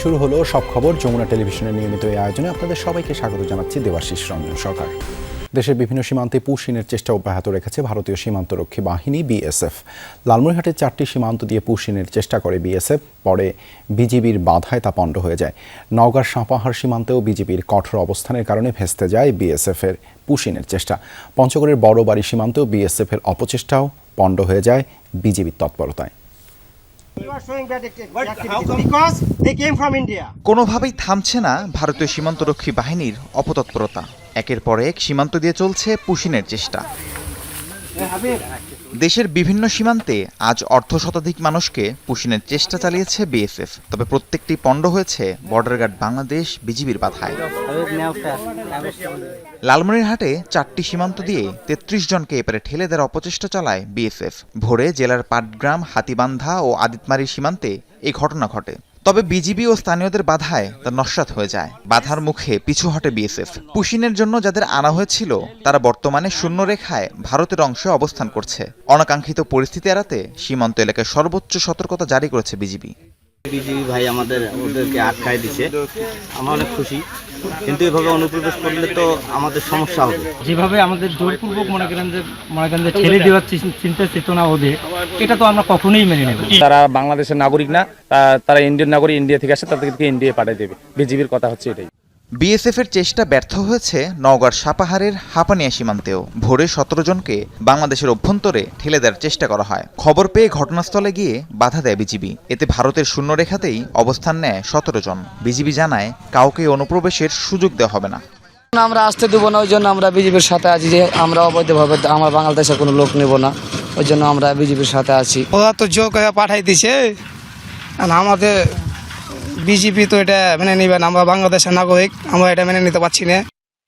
শুরু হলো সব খবর যমুনা টেলিভিশনের নিয়মিত এই আয়োজনে আপনাদের সবাইকে স্বাগত জানাচ্ছি দেবাশিস রঞ্জন সরকার। দেশের বিভিন্ন সীমান্তে পুশিনের চেষ্টা অব্যাহত রেখেছে ভারতীয় সীমান্তরক্ষী বাহিনী বিএসএফ। লালমনিরহাটের 4টি সীমান্ত দিয়ে পুশিনের চেষ্টা করে বিএসএফ, পরে বিজিবির বাধায় তা পণ্ড হয়ে যায়। নওগাঁর সাপাহার সীমান্তেও বিজিবির কঠোর অবস্থানের কারণে ভেস্তে যায় বিএসএফের পুশিনের চেষ্টা। পঞ্চগড়ের বড়বাড়ি সীমান্তেও বিএসএফের অপচেষ্টাও পণ্ড হয়ে যায় বিজিবির তৎপরতায়। কোনোভাবেই থামছে না ভারতীয় সীমান্তরক্ষী বাহিনীর অপতৎপরতা। একের পর এক সীমান্ত দিয়ে চলছে পুশিনের চেষ্টা। দেশের বিভিন্ন সীমান্তে আজ অর্ধশতাধিক মানুষকে পুশিনের চেষ্টা চালিয়েছে বিএসএফ, তবে প্রত্যেকটি পণ্ড হয়েছে বর্ডার গার্ড বাংলাদেশ বিজিবির বাধায়। লালমনিরহাটে 4টি সীমান্ত দিয়ে 33 জনকে এপারে ঠেলে দেওয়ার অপচেষ্টা চালায় বিএসএফ। ভোরে জেলার পাটগ্রাম, হাতিবান্ধা ও আদিতমারি সীমান্তে এই ঘটনা ঘটে, তবে বিজিবি ও স্থানীয়দের বাধায় তা নস্যাৎ হয়ে যায়। বাধার মুখে পিছু হটে বিএসএফ। পুশিনের জন্য যাদের আনা হয়েছিল তারা বর্তমানে শূন্য রেখায় ভারতের অংশে অবস্থান করছে। অনাকাঙ্ক্ষিত পরিস্থিতি এড়াতে সীমান্ত এলাকায় সর্বোচ্চ সতর্কতা জারি করেছে বিজিবি ভাই ওদেরকে আটকায় দিছে, আমরা অনেক খুশি, কিন্তু এভাবে অনুপ্রবেশ করলে তো আমাদের সমস্যা হবে। যেভাবে আমাদের জোরপূর্বক মনে করেন যে ছেড়ে দেওয়ার চিন্তা চেতনা ওদের, এটা তো আমরা কখনোই মেনে নেব। তারা বাংলাদেশের নাগরিক না, তারা ইন্ডিয়ান নাগরিক, ইন্ডিয়া থেকে আসে, তাদেরকে ইন্ডিয়া পাঠিয়ে দেবে। বিজিবির কথা হচ্ছে এটাই। বিএসএফ এর চেষ্টা ব্যর্থ হয়েছে নওগাঁর সাপাহারের হাপানিয়া সীমান্তেও। ভোরে 17 জনকে বাংলাদেশের অভ্যন্তরে ঠেলে দেওয়ার চেষ্টা করা হয়। খবর পেয়ে ঘটনাস্থলে গিয়ে বাধা দেয় বিজিবি। এতে ভারতের শূন্য রেখাতেই অবস্থান নেয় 17 জন। বিজিবি জানায় কাউকে অনুপ্রবেশের সুযোগ দেওয়া হবে না। আমরা আসতে দেবো না, ওই জন্য আমরা বিজিবির সাথে আছি, যে আমরা অবৈধভাবে আমরা বাংলাদেশের কোনো লোক নেব না, ওই জন্য আমরা বিজিবির সাথে আছি। ওরা তো জোর করে পাঠাই দিছে, আমাদের বিজেপি তো এটা মেনে নিবে না। আমরা বাংলাদেশের নাগরিক, আমরা এটা মেনে নিতে পারছি না।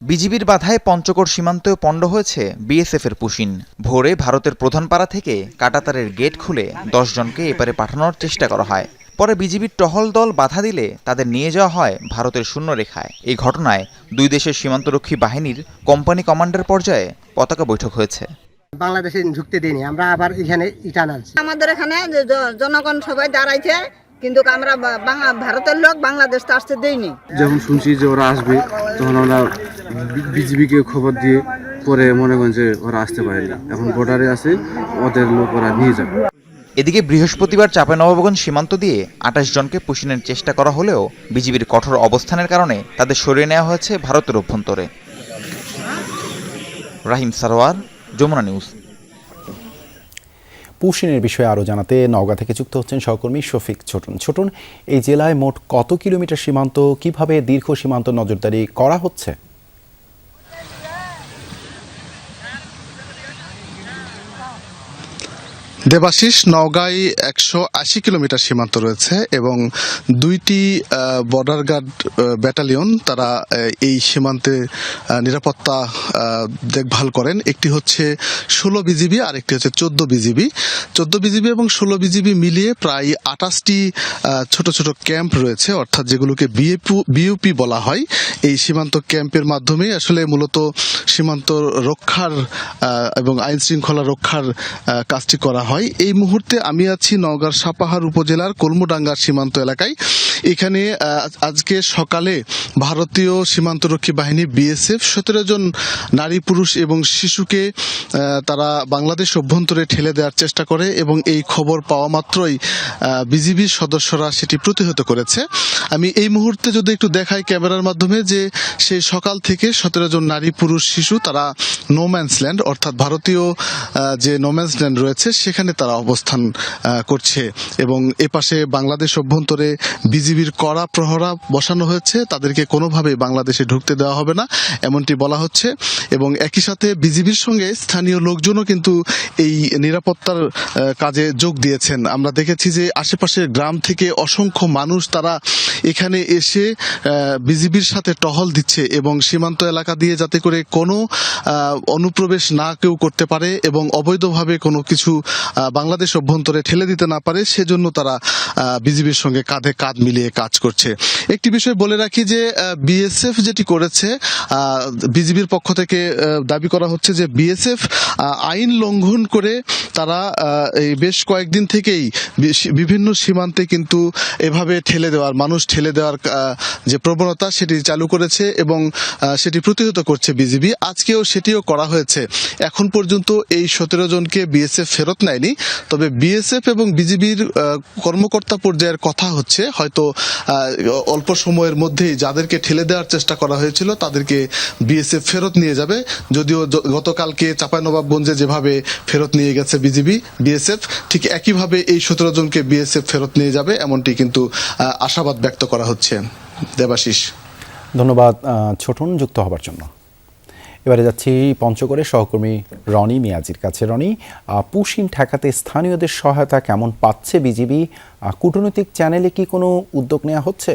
বিজিবির বাধায় পঞ্চগড় সীমান্তেও পণ্ড হয়েছে বিএসএফ এর পুশিন। ভোরে ভারতের প্রধানপাড়া থেকে কাঁটাতারের গেট খুলে 10 জনকে এপারে পাঠানোর চেষ্টা করা হয়। পরে বিজিবির টহল দল বাধা দিলে তাদের নিয়ে যাওয়া হয় ভারতের শূন্য রেখায়। এই ঘটনায় দুই দেশের সীমান্তরক্ষী বাহিনীর কোম্পানি কমান্ডার পর্যায়ে পতাকা বৈঠক হয়েছে। বাংলাদেশে ঢুকতে দিইনি, আমরা আবার এখানে ইটান আনছি। আমাদের এখানে জনগণ সবাই দাঁড়াইছে, কিন্তু আমরা ভারতের লোক বাংলাদেশ তো আসতে দেইনি। যখন শুনছি যে ওরা আসবে, তখন আমরা বিজিবিকে খবর দিয়ে পরে মনে করেন যে ওরা আসতে পারেনি, এখন বর্ডারে আছে, ওদের লোক ওরা নিয়ে যাবে। এদিকে বৃহস্পতিবার চাঁপাইনবাবগঞ্জ সীমান্ত দিয়ে 28 জনকে পুশিনের চেষ্টা করা হলেও বিজিবির কঠোর অবস্থানের কারণে তাদের সরিয়ে নেওয়া হয়েছে ভারতের অভ্যন্তরে। রাহিম সারোয়ার, যমুনা নিউজ। পুশিনের বিষয়ে আরও জানাতে নওগাঁ থেকে যুক্ত হচ্ছেন সহকর্মী শফিক ছোটন। ছোটন, এই জেলায় মোট কত কিলোমিটার সীমান্ত, কিভাবে দীর্ঘ সীমান্ত নজরদারি করা হচ্ছে? দেবাশিস, নওগাঁয় 180 কিলোমিটার সীমান্ত রয়েছে এবং 2টি বর্ডার গার্ড ব্যাটালিয়ন তারা এই সীমান্তে নিরাপত্তা দেখভাল করেন। একটি হচ্ছে 16 বিজিবি আর একটি হচ্ছে 14 বিজিবি। 14 বিজিবি এবং 16 বিজিবি মিলিয়ে প্রায় 28টি ছোট ছোট ক্যাম্প রয়েছে, অর্থাৎ যেগুলোকে বিইউপি বলা হয়। এই সীমান্ত ক্যাম্পের মাধ্যমে আসলে মূলত সীমান্ত রক্ষার এবং আইন শৃঙ্খলা রক্ষার কাজটি করা হয়। এই মুহূর্তে আমি আছি নওগাঁর সাপাহার উপজেলার কলমুডাঙ্গার সীমান্ত এলাকায়। এখানে আজকে সকালে ভারতীয় সীমান্তরক্ষী বাহিনী বিএসএফ 17 জন নারী, পুরুষ এবং শিশুকে তারা বাংলাদেশ অভ্যন্তরে ঠেলে দেওয়ার চেষ্টা করে এবং এই খবর পাওয়া মাত্রই বিজিবির সদস্যরা সেটি প্রতিহত করেছে। আমি এই মুহূর্তে যদি একটু দেখাই ক্যামেরার মাধ্যমে, যে সেই সকাল থেকে 17 জন নারী, পুরুষ, শিশু তারা নোম্যান্স ল্যান্ড, অর্থাৎ ভারতীয় যে নোম্যান্স ল্যান্ড রয়েছে সেখানে তারা অবস্থান করছে এবং এপাশে বাংলাদেশ অভ্যন্তরে বিজিবির কড়া প্রহরা বসানো হয়েছে। তাদেরকে কোনোভাবে বাংলাদেশে ঢুকতে দেওয়া হবে না এমনটি বলা হচ্ছে এবং একই সাথে বিজিবির সঙ্গে স্থানীয় লোকজনও কিন্তু এই নিরাপত্তার কাজে যোগ দিয়েছেন। আমরা দেখেছি যে আশেপাশের গ্রাম থেকে অসংখ্য মানুষ তারা এখানে এসে বিজিবির সাথে টহল দিচ্ছে এবং সীমান্ত এলাকা দিয়ে যাতে করে কোনো অনুপ্রবেশ না কেউ করতে পারে এবং অবৈধভাবে কোনো কিছু বাংলাদেশ অভ্যন্তরে ঠেলে দিতে না পারে সেজন্য তারা বিজিবির সঙ্গে কাঁধে কাঁধ মিলিয়ে কাজ করছে। একটি বিষয় বলে রাখি যে বিএসএফ যেটি করেছে, বিজিবির পক্ষ থেকে দাবি করা হচ্ছে যে বিএসএফ আইন লঙ্ঘন করে তারা এই বেশ কয়েকদিন থেকেই বিভিন্ন সীমান্তে কিন্তু এভাবে মানুষ ঠেলে দেওয়ার যে প্রবণতা সেটি চালু করেছে এবং সেটি প্রতিহত করছে বিজিবি। আজকেও সেটিও করা হয়েছে। এখন পর্যন্ত এই 17 জনকে বিএসএফ ফেরত নেয়নি, তবে বিএসএফ এবং বিজিবির কর্মকর্তা পর্যায়ের কথা হচ্ছে হয়তো অল্প সময়ের মধ্যেই যাদেরকে ঠেলে দেওয়ার চেষ্টা করা হয়েছিল তাদেরকে বিএসএফ ফেরত নিয়ে যাবে। যদিও গতকালকে চাঁপাইনবাবগঞ্জে যেভাবে ফেরত নিয়ে গেছে বিএসএফ, ঠিক একইভাবে এই 17 জনকে বিএসএফ ফেরত নিয়ে যাবে, এমনটি কিন্তু আশাবাদ ব্যক্ত করা হচ্ছে। দেবাশিস, ধন্যবাদ ছোটন যুক্ত হবার জন্য। এবারে যাচ্ছি পঞ্চগড়ের সহকর্মী রনি মিয়াজির কাছে। রনি, পুশিন ঠেকাতে স্থানীয়দের সহায়তা কেমন পাচ্ছে বিজিবি? কূটনৈতিক চ্যানেলে কি কোনো উদ্যোগ নেওয়া হচ্ছে?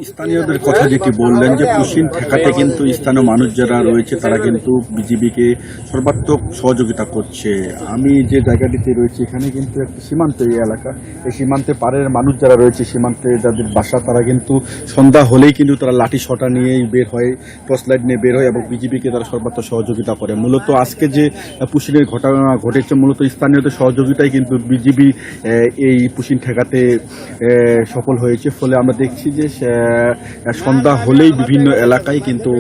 স্থানীয়দের কথা যেটি বললেন যে পুশিন ঠেকাতে কিন্তু স্থানীয় মানুষ যারা রয়েছে তারা কিন্তু বিজিবিকে সর্বাত্মক সহযোগিতা করছে। আমি যে জায়গাটিতে রয়েছে এখানে কিন্তু একটা সীমান্ত এই এলাকা, এই সীমান্তে পারের মানুষ যারা রয়েছে, সীমান্তে যাদের বাসা, তারা কিন্তু সন্ধ্যা হলেই কিন্তু তারা লাঠি শটা নিয়েই বের হয়, টর্চ লাইট নিয়ে বের হয় এবং বিজিবিকে তারা সর্বাত্মক সহযোগিতা করে। মূলত আজকে যে পুশিনের ঘটনা ঘটেছে, মূলত স্থানীয়দের সহযোগিতায় কিন্তু বিজিবি এই পুশিন ঠেকাতে সফল হয়েছে। ফলে আমরা দেখছি যে সন্ধ্যা হলেই বিভিন্ন এলাকায় কিন্তু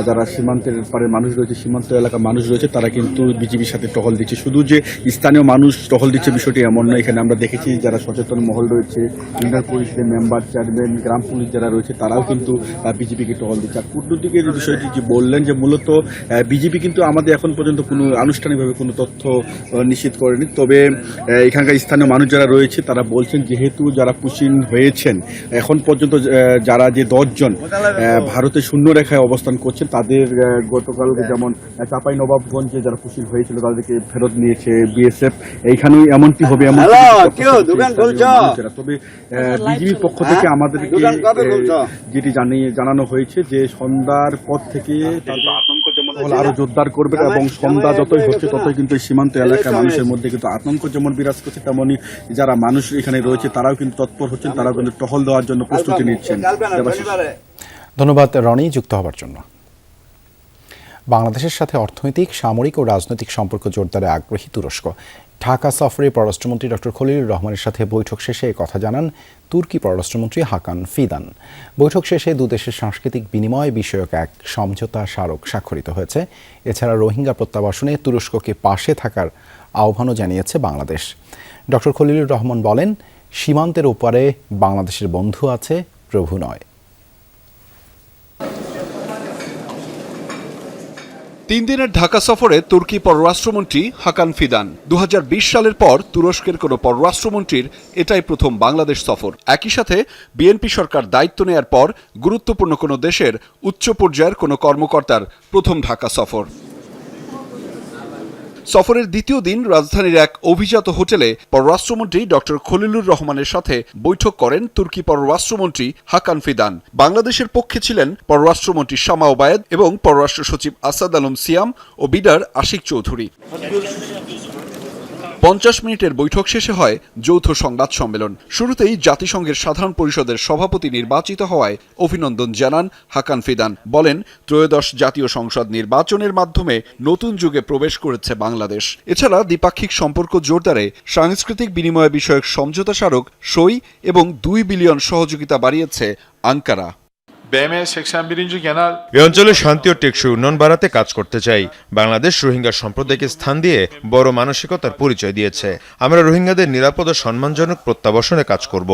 যারা সীমান্তের পারে মানুষ রয়েছে, সীমান্ত এলাকার মানুষ রয়েছে, তারা কিন্তু বিজিবির সাথে টহল দিচ্ছে। শুধু যে স্থানীয় মানুষ টহল দিচ্ছে বিষয়টি এমন নয়, এখানে আমরা দেখেছি যারা সচেতন মহল রয়েছে, ইউনিয়ন পরিষদের মেম্বার, চেয়ারম্যান, গ্রাম পুলিশ যারা রয়েছে, তারাও কিন্তু বিজিবিকে টহল দিচ্ছে। আর কূটনৈতিকের বিষয়টি যে বললেন যে মূলত বিজিবি কিন্তু আমাদের এখন পর্যন্ত কোনো আনুষ্ঠানিকভাবে কোনো তথ্য নিশ্চিত করেনি, তবে এখানকার স্থানীয় মানুষ যারা রয়েছে তারা বলছেন যেহেতু যারা পুশিন হয়েছেন এখন পর্যন্ত যারা যে 10 জন ভারতের শূন্য রেখায় অবস্থান করছেন, তাদের গতকাল যেমন চাঁপাইনবাবগঞ্জে যারা পুশিন হয়েছিল তাদেরকে ফেরত নিয়েছে বিএসএফ। এইখানেও এমনটি হবে এমন, তবে বিজিবির পক্ষ থেকে আমাদেরকে যেটি জানানো হয়েছে যে সন্ধ্যার পর থেকে আরো জোরদার করবে এবং সন্ধ্যা যতই হচ্ছে ততই কিন্তু সীমান্ত এলাকার মানুষের মধ্যে কিন্তু আতঙ্ক যেমন বিরাজ করছে, তেমনি যারা মানুষ এখানে রয়েছে তারাও কিন্তু তৎপর হচ্ছেন, তারাও কিন্তু টহল দেওয়ার জন্য প্রস্তুতি নিচ্ছেন। ধন্যবাদ রনি যুক্ত হবার জন্য। বাংলাদেশের সাথে অর্থনৈতিক, সামরিক ও রাজনৈতিক সম্পর্ক জোরদারে আগ্রহী তুরস্ক। ঢাকা সফরে পররাষ্ট্রমন্ত্রী ডক্টর খলিলুর রহমানের সাথে বৈঠক শেষে কথা জানান তুর্কি পররাষ্ট্রমন্ত্রী হাকান ফিদান। বৈঠক শেষে দুদেশের সাংস্কৃতিক বিনিময় বিষয়ক এক সমঝোতা স্মারক স্বাক্ষরিত হয়েছে। এছাড়া রোহিঙ্গা প্রত্যাবাসনে তুরস্ককে পাশে থাকার আহ্বানও জানিয়েছে বাংলাদেশ। ডক্টর খলিলুর রহমান বলেন, সীমান্তের ওপারে বাংলাদেশের বন্ধু আছে, প্রভু নয়। 3 দিনের ঢাকা সফরে তুর্কি পররাষ্ট্রমন্ত্রী হাকান ফিদান। 2020 সালের পর তুরস্কের কোনো পররাষ্ট্রমন্ত্রীর এটাই প্রথম বাংলাদেশ সফর। একই সাথে বিএনপি সরকার দায়িত্ব নেয়ার পর গুরুত্বপূর্ণ কোনো দেশের উচ্চ পর্যায়ের কোনো কর্মকর্তার প্রথম ঢাকা সফর। সফরের দ্বিতীয় দিন রাজধানীর এক অভিজাত হোটেলে পররাষ্ট্রমন্ত্রী ডক্টর খলিলুর রহমানের সাথে বৈঠক করেন তুর্কি পররাষ্ট্রমন্ত্রী হাকান ফিদান। বাংলাদেশের পক্ষে ছিলেন পররাষ্ট্রমন্ত্রী শামা ওবায়েদ এবং পররাষ্ট্র সচিব আসাদ আলম সিয়াম ও বিডার আশিক চৌধুরী। 50 মিনিটের বৈঠক শেষে হয় যৌথ সংবাদ সম্মেলন। শুরুতেই জাতিসংঘের সাধারণ পরিষদের সভাপতি নির্বাচিত হওয়ায় অভিনন্দন জানান হাকান ফিদান। বলেন, ত্রয়োদশ জাতীয় সংসদ নির্বাচনের মাধ্যমে নতুন যুগে প্রবেশ করেছে বাংলাদেশ। এছাড়া দ্বিপাক্ষিক সম্পর্ক জোরদারে সাংস্কৃতিক বিনিময় বিষয়ক সমঝোতা স্মারক সই এবং 2 বিলিয়ন সহযোগিতা বাড়িয়েছে আঙ্কারা। এ অঞ্চলে শান্তি ও টেকসই উন্নয়ন বাড়াতে কাজ করতে চাই। বাংলাদেশ রোহিঙ্গা সম্প্রদায়কে স্থান দিয়ে বড় মানসিকতার পরিচয় দিয়েছে। আমরা রোহিঙ্গাদের নিরাপদ ও সম্মানজনক প্রত্যাবাসনে কাজ করব।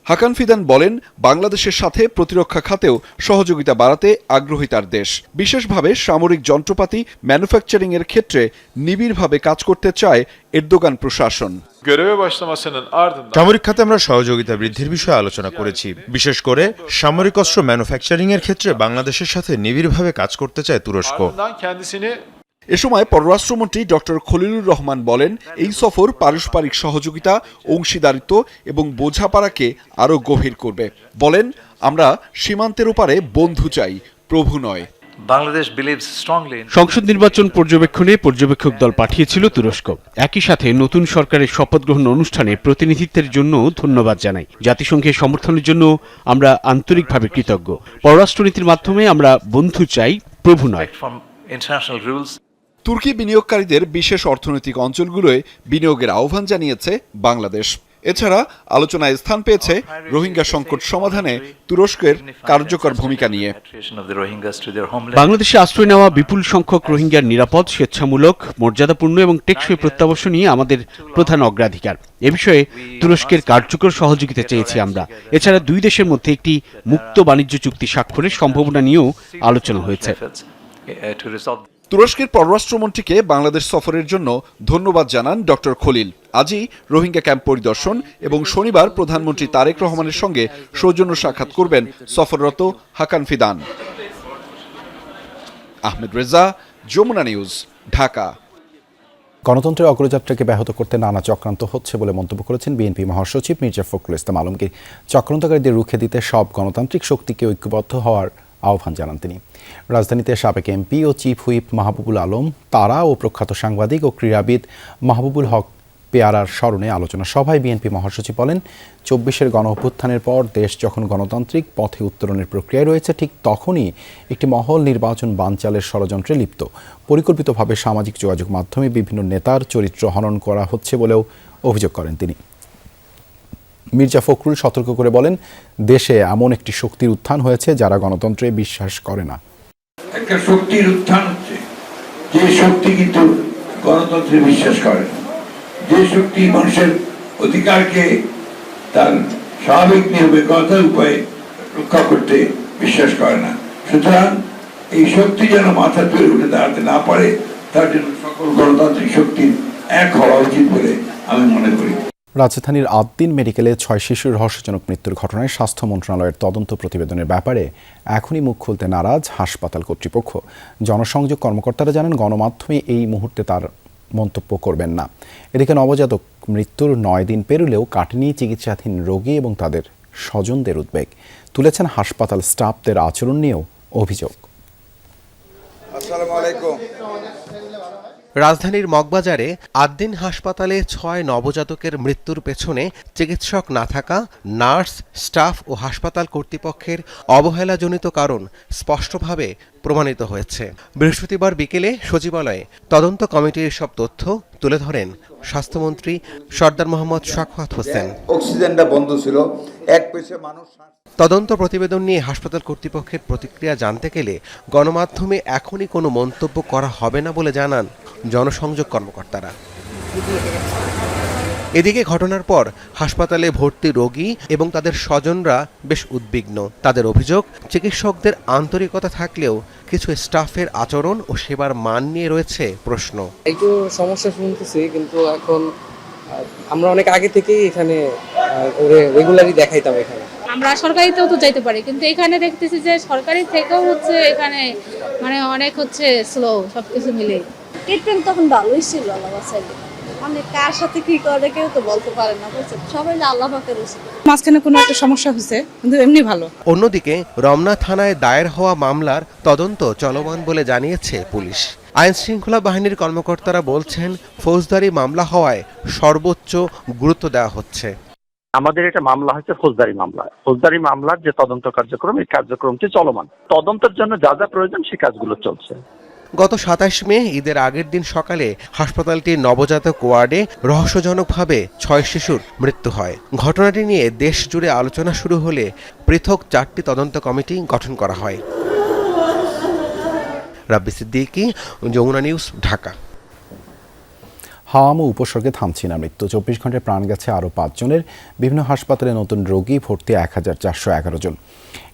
হাকান ফিদান বলেন, বাংলাদেশের সাথে প্রতিরক্ষা খাতেও সহযোগিতা বাড়াতে আগ্রহী তার দেশ। বিশেষভাবে সামরিক যন্ত্রপাতি ম্যানুফ্যাকচারিং এর ক্ষেত্রে নিবিড়ভাবে কাজ করতে চায় এরদোগান প্রশাসন। সামরিক খাতে আমরা সহযোগিতা বৃদ্ধির বিষয়ে আলোচনা করেছি। বিশেষ করে সামরিক অস্ত্র ম্যানুফ্যাকচারিং এর ক্ষেত্রে বাংলাদেশের সাথে নিবিড়ভাবে কাজ করতে চায় তুরস্ক। এ সময় পররাষ্ট্রমন্ত্রী ডক্টর খলিলুর রহমান বলেন, এই সফর পারস্পরিক সহযোগিতা, অংশীদারিত্ব এবং বোঝাপড়াকে আরও গভীর করবে। বলেন, আমরা সীমান্তের ওপারে বন্ধু চাই, প্রভু নয়। সংসদ নির্বাচন পর্যবেক্ষণে পর্যবেক্ষক দল পাঠিয়েছিল তুরস্ক। একই সাথে নতুন সরকারের শপথ গ্রহণ অনুষ্ঠানে প্রতিনিধিত্বের জন্য ধন্যবাদ জানাই। জাতিসংঘের সমর্থনের জন্য আমরা আন্তরিকভাবে কৃতজ্ঞ। পররাষ্ট্রনীতির মাধ্যমে আমরা বন্ধু চাই, প্রভু নয়। তুর্কি বিনিয়োগকারীদের বিশেষ অর্থনৈতিক অঞ্চলগুলোয় বিনিয়োগের আহ্বান জানিয়েছে বাংলাদেশ। এছাড়া আলোচনায় স্থান পেয়েছে রোহিঙ্গা সংকট সমাধানে তুরস্কের কার্যকর ভূমিকা নিয়ে। বাংলাদেশে আশ্রয় নেওয়া বিপুল সংখ্যক রোহিঙ্গার নিরাপদ, স্বেচ্ছামূলক, মর্যাদাপূর্ণ এবং টেকসই প্রত্যাবাসনই আমাদের প্রধান অগ্রাধিকার। এ বিষয়ে তুরস্কের কার্যকর সহযোগিতা চেয়েছি আমরা। এছাড়া দুই দেশের মধ্যে একটি মুক্ত বাণিজ্য চুক্তি স্বাক্ষরের সম্ভাবনা নিয়েও আলোচনা হয়েছে। তুরস্কের পররাষ্ট্রমন্ত্রীকে বাংলাদেশ সফরের জন্য ধন্যবাদ জানান ডক্টর খলিল। আজই রোহিঙ্গা ক্যাম্প পরিদর্শন এবং শনিবার প্রধানমন্ত্রী তারেক রহমানের সঙ্গে সৌজন্য সাক্ষাৎ করবেন সফররত হাকান ফিদান। আহমেদ রেজা, যমুনা নিউজ, ঢাকা। গণতন্ত্রের অগ্রযাত্রাকে ব্যাহত করতে নানা চক্রান্ত হচ্ছে বলে মন্তব্য করেছেন বিএনপি মহাসচিব মির্জা ফখরুল ইসলাম আলমগীর। চক্রান্তকারীদের রুখে দিতে সব গণতান্ত্রিক শক্তিকে ঐক্যবদ্ধ হওয়ার আহ্বান জানান তিনি। রাজধানীতে সাবেক এমপি ও চিফ হুইপ মাহবুবুল আলম তারা ও প্রখ্যাত সাংবাদিক ও ক্রীড়াবিদ মাহবুবুল হক পেয়ারার স্মরণে আলোচনা সভায় বিএনপি মহাসচিব বলেন, ২৪-এর গণ অভ্যুত্থানের পর দেশ যখন গণতান্ত্রিক পথে উত্তরণের প্রক্রিয়ায় রয়েছে, ঠিক তখনই একটি মহল নির্বাচন বানচালের ষড়যন্ত্রে লিপ্ত। পরিকল্পিতভাবে সামাজিক যোগাযোগ মাধ্যমে বিভিন্ন নেতার চরিত্র হনন করা হচ্ছে বলেও অভিযোগ করেন তিনি। মির্জা ফখরুল সতর্ক করে বলেন, দেশে এমন একটি শক্তির উত্থান হয়েছে যারা গণতন্ত্রে বিশ্বাস করে না। একটা শক্তির উত্থান হচ্ছে, যে শক্তি কিন্তু গণতন্ত্রে বিশ্বাস করে না, যে শক্তি মানুষের অধিকারকে তার স্বাভাবিক নিরপেক্ষতার উপায়ে রক্ষা করতে বিশ্বাস করে না। সুতরাং এই শক্তি যেন মাথা তুলে উঠে দাঁড়াতে না পারে, তার জন্য সকল গণতান্ত্রিক শক্তির এক হওয়া উচিত বলে আমি মনে করি। রাজধানীর আদ্দিন মেডিকেলে 6 শিশুর রহস্যজনক মৃত্যুর ঘটনায় স্বাস্থ্য মন্ত্রণালয়ের তদন্ত প্রতিবেদনের ব্যাপারে এখনই মুখ খুলতে নারাজ হাসপাতাল কর্তৃপক্ষ। জনসংযোগ কর্মকর্তারা জানান, গণমাধ্যমে এই মুহূর্তে তার মন্তব্য করবেন না। এদিকে নবজাতক মৃত্যুর 9 দিন পেরুলেও কাটেনি চিকিৎসাধীন রোগী এবং তাদের স্বজনদের উদ্বেগ। তুলেছেন হাসপাতাল স্টাফদের আচরণ নিয়েও অভিযোগ। আসসালামু আলাইকুম। রাজধানীর মগবাজারে আদ্দিন হাসপাতালে 6 নবজাতকের মৃত্যুর পেছনে চিকিৎসক না থাকা, নার্স, স্টাফ ও হাসপাতাল কর্তৃপক্ষের অবহেলাজনিত কারণ স্পষ্টভাবে প্রমাণিত হয়েছে। বৃহস্পতিবার বিকেলে সচিবালয়ে তদন্ত কমিটির সব তথ্য তুলে ধরেন স্বাস্থ্যমন্ত্রী সরদার মোহাম্মদ শাখাওয়াত হোসেন। অক্সিজেনটা বন্ধ ছিল, এক পেশে মানুষ। তদন্ত প্রতিবেদন নিয়ে হাসপাতাল কর্তৃপক্ষের প্রতিক্রিয়া জানতে গেলে গণমাধ্যমে এখনই কোনো মন্তব্য করা হবে না বলে জানান জনসংযোগ কর্মকর্তারা। এদিকে ঘটনার পর হাসপাতালে ভর্তি রোগী এবং তাদের স্বজনরা বেশ উদ্বিগ্ন। তাদের অভিযোগ, চিকিৎসকদের আন্তরিকতা থাকলেও কিছু স্টাফের আচরণ ও সেবার মান নিয়ে রয়েছে প্রশ্ন। একটু সমস্যা শুনতেছি, কিন্তু এখন আমরা অনেক আগে থেকেই এখানে রেগুলারই দেখাইতাম। এখানে আমরা সরকারিতেও তো যাইতে পারি, কিন্তু এখানে দেখতেছি যে সরকারি থেকেও হচ্ছে এখানে মানে অনেক হচ্ছে স্লো সবকিছু মিলে। ট্রিটমেন্ট তখন ভালোই ছিল, আল্লাহ বাঁচাইলে। মানে কার সাথে কি করে কেউ তো বলতে পারে না, বুঝছেন? সবাই আল্লাহ পাকের উচিত। মাঝখানে কোনো একটা সমস্যা হয়েছে, কিন্তু এমনি ভালো। অন্যদিকে রমনা থানায় দায়ের হওয়া মামলার তদন্ত চলমান বলে জানিয়েছে পুলিশ। আইন শৃঙ্খলা বাহিনীর কর্মকর্তারা বলছেন, ফৌজদারি মামলা হওয়ায় সর্বোচ্চ গুরুত্ব দেওয়া হচ্ছে। আমাদের এটা মামলা হচ্ছে ফৌজদারি মামলা। ফৌজদারি মামলার যে তদন্ত কার্যক্রম, এই কার্যক্রমটি চলমান। তদন্তের জন্য যা যা প্রয়োজন সেই কাজগুলো চলছে। গত 27 মে ঈদের আগের দিন সকালে হাসপাতালটির নবজাতক ওয়ার্ডে রহস্যজনকভাবে 6 শিশুর মৃত্যু হয়। ঘটনাটি নিয়ে দেশ জুড়ে আলোচনা শুরু হলে পৃথক 4টি তদন্ত কমিটি গঠন করা হয়। রাব্বি সিদ্দিকী, যমুনা নিউজ, ঢাকা। হাম ও উপসর্গে থামছে না মৃত্যু। 24 ঘন্টায় প্রাণ গেছে আরও 5 জনের। বিভিন্ন হাসপাতালে নতুন রোগী ভর্তি 1411 জন।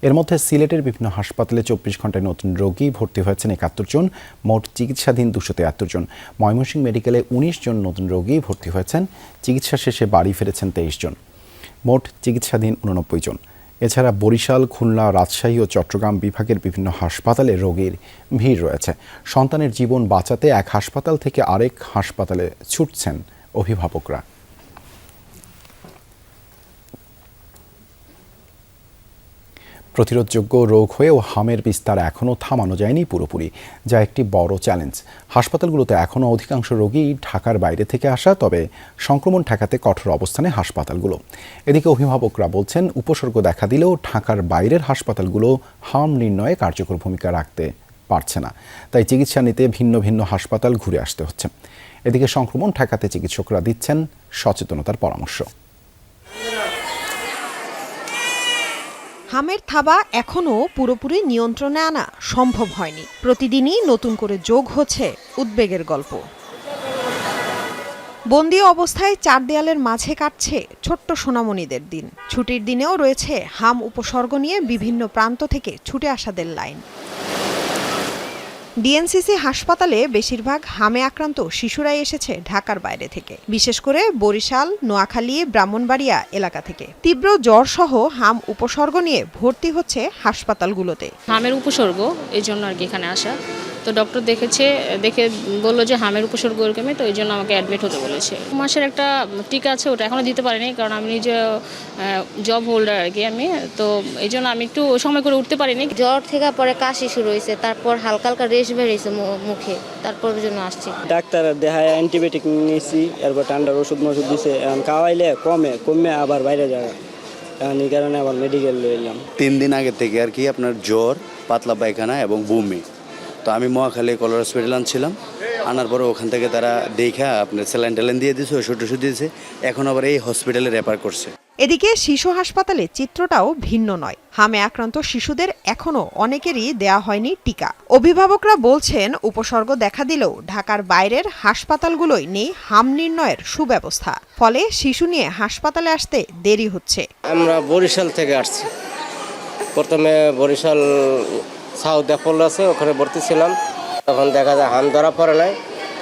এর মধ্যে সিলেটের বিভিন্ন হাসপাতালে 24 ঘন্টায় নতুন রোগী ভর্তি হয়েছেন 71 জন। মোট চিকিৎসাধীন 273 জন। ময়মনসিংহ মেডিকেলে 19 জন নতুন রোগী ভর্তি হয়েছেন। চিকিৎসা শেষে বাড়ি ফিরেছেন 23 জন। মোট চিকিৎসাধীন 89 জন। এছাড়া বরিশাল, খুলনা, রাজশাহী ও চট্টগ্রাম বিভাগের বিভিন্ন হাসপাতালে রোগীর ভিড় রয়েছে। সন্তানের জীবন বাঁচাতে এক হাসপাতাল থেকে আরেক হাসপাতালে ছুটছেন অভিভাবকরা। প্রতিরোধযোগ্য রোগ হয়েও হামের বিস্তার এখনও থামানো যায়নি পুরোপুরি, যা একটি বড় চ্যালেঞ্জ। হাসপাতালগুলোতে এখনও অধিকাংশ রোগী ঢাকার বাইরে থেকে আসা, তবে সংক্রমণ ঠেকাতে কঠোর অবস্থানে হাসপাতালগুলো। এদিকে অভিভাবকরা বলছেন, উপসর্গ দেখা দিলেও ঢাকার বাইরের হাসপাতালগুলো হাম নির্ণয়ে কার্যকর ভূমিকা রাখতে পারছে না, তাই চিকিৎসা নিতে ভিন্ন ভিন্ন হাসপাতাল ঘুরে আসতে হচ্ছে। এদিকে সংক্রমণ ঠেকাতে চিকিৎসকরা দিচ্ছেন সচেতনতার পরামর্শ। হামের থাবা এখনও পুরোপুরি নিয়ন্ত্রণে আনা সম্ভব হয়নি। প্রতিদিনই নতুন করে যোগ হচ্ছে উদ্বেগের গল্প। বন্দী অবস্থায় চার দেয়ালের মাঝে কাটছে ছোট্ট সোনামণিদের দিন। ছুটির দিনেও রয়েছে হাম উপসর্গ নিয়ে বিভিন্ন প্রান্ত থেকে ছুটে আসাদের লাইন। ডিএনসিসি হাসপাতালে বেশিরভাগ হামে আক্রান্ত শিশুরাই এসেছে ঢাকার বাইরে থেকে, বিশেষ করে বরিশাল, নোয়াখালী, ব্রাহ্মণবাড়িয়া এলাকা থেকে। তীব্র জ্বর সহ হাম উপসর্গ নিয়ে ভর্তি হচ্ছে হাসপাতালগুলোতে। হামের উপসর্গ, এই জন্য আর কি এখানে আসা। তো ডক্টর দেখে বললো যে হামের উপসর্গ এরকমই, তো এই জন্য আমাকে অ্যাডমিট হতে বলেছে। মাসের একটা টিকা আছে, ওটা এখনও দিতে পারিনি, কারণ আমি নিজে জব হোল্ডার আর কি আমি, তো এই জন্য আমি একটু সময় করে উঠতে পারিনি। জ্বর থেকে পরে কাশি শুরু হয়েছে, তারপর হালকা হালকা রেশ বেরিয়েছে মুখে, তারপর জন্য আসছি। ডাক্তার দেখায় অ্যান্টিবায়োটিক নিয়েছি, এরপর ঠান্ডার ওষুধ দিছে, খাওয়াইলে কমে আবার বাইরে যায়, এই কারণে আবার মেডিকেল লইলাম। 3 দিন আগে থেকে আর কি আপনার জ্বর, পাতলা পায়খানা এবং বমি। তো আমি মহাখালী কলর হসপিটাল আনছিলাম, আনার পরে ওখান থেকে তারা দেখা আপনার স্যালাইন ট্যালাইন দিয়ে দিয়েছে, ওষুধ দিয়েছে, এখন আবার এই হসপিটালে রেফার করছে। এদিকে শিশু হাসপাতালে চিত্রটাও ভিন্ন নয়। হামে আক্রান্ত শিশুদের এখনও অনেকেরই দেয়া হয়নি টিকা। অভিভাবকরা বলছেন, উপসর্গ দেখা দিলেও ঢাকার বাইরের হাসপাতালগুলোই নেই হাম নির্ণয়ের সুব্যবস্থা, ফলে শিশু নিয়ে হাসপাতালে আসতে দেরি হচ্ছে। আমরা বরিশাল থেকে আসছি, প্রথমে বরিশাল সাউথ অ্যাপোলো আছে, ওখানে ভর্তি ছিলাম, তখন দেখা যায় হাম ধরা পড়ে নাই,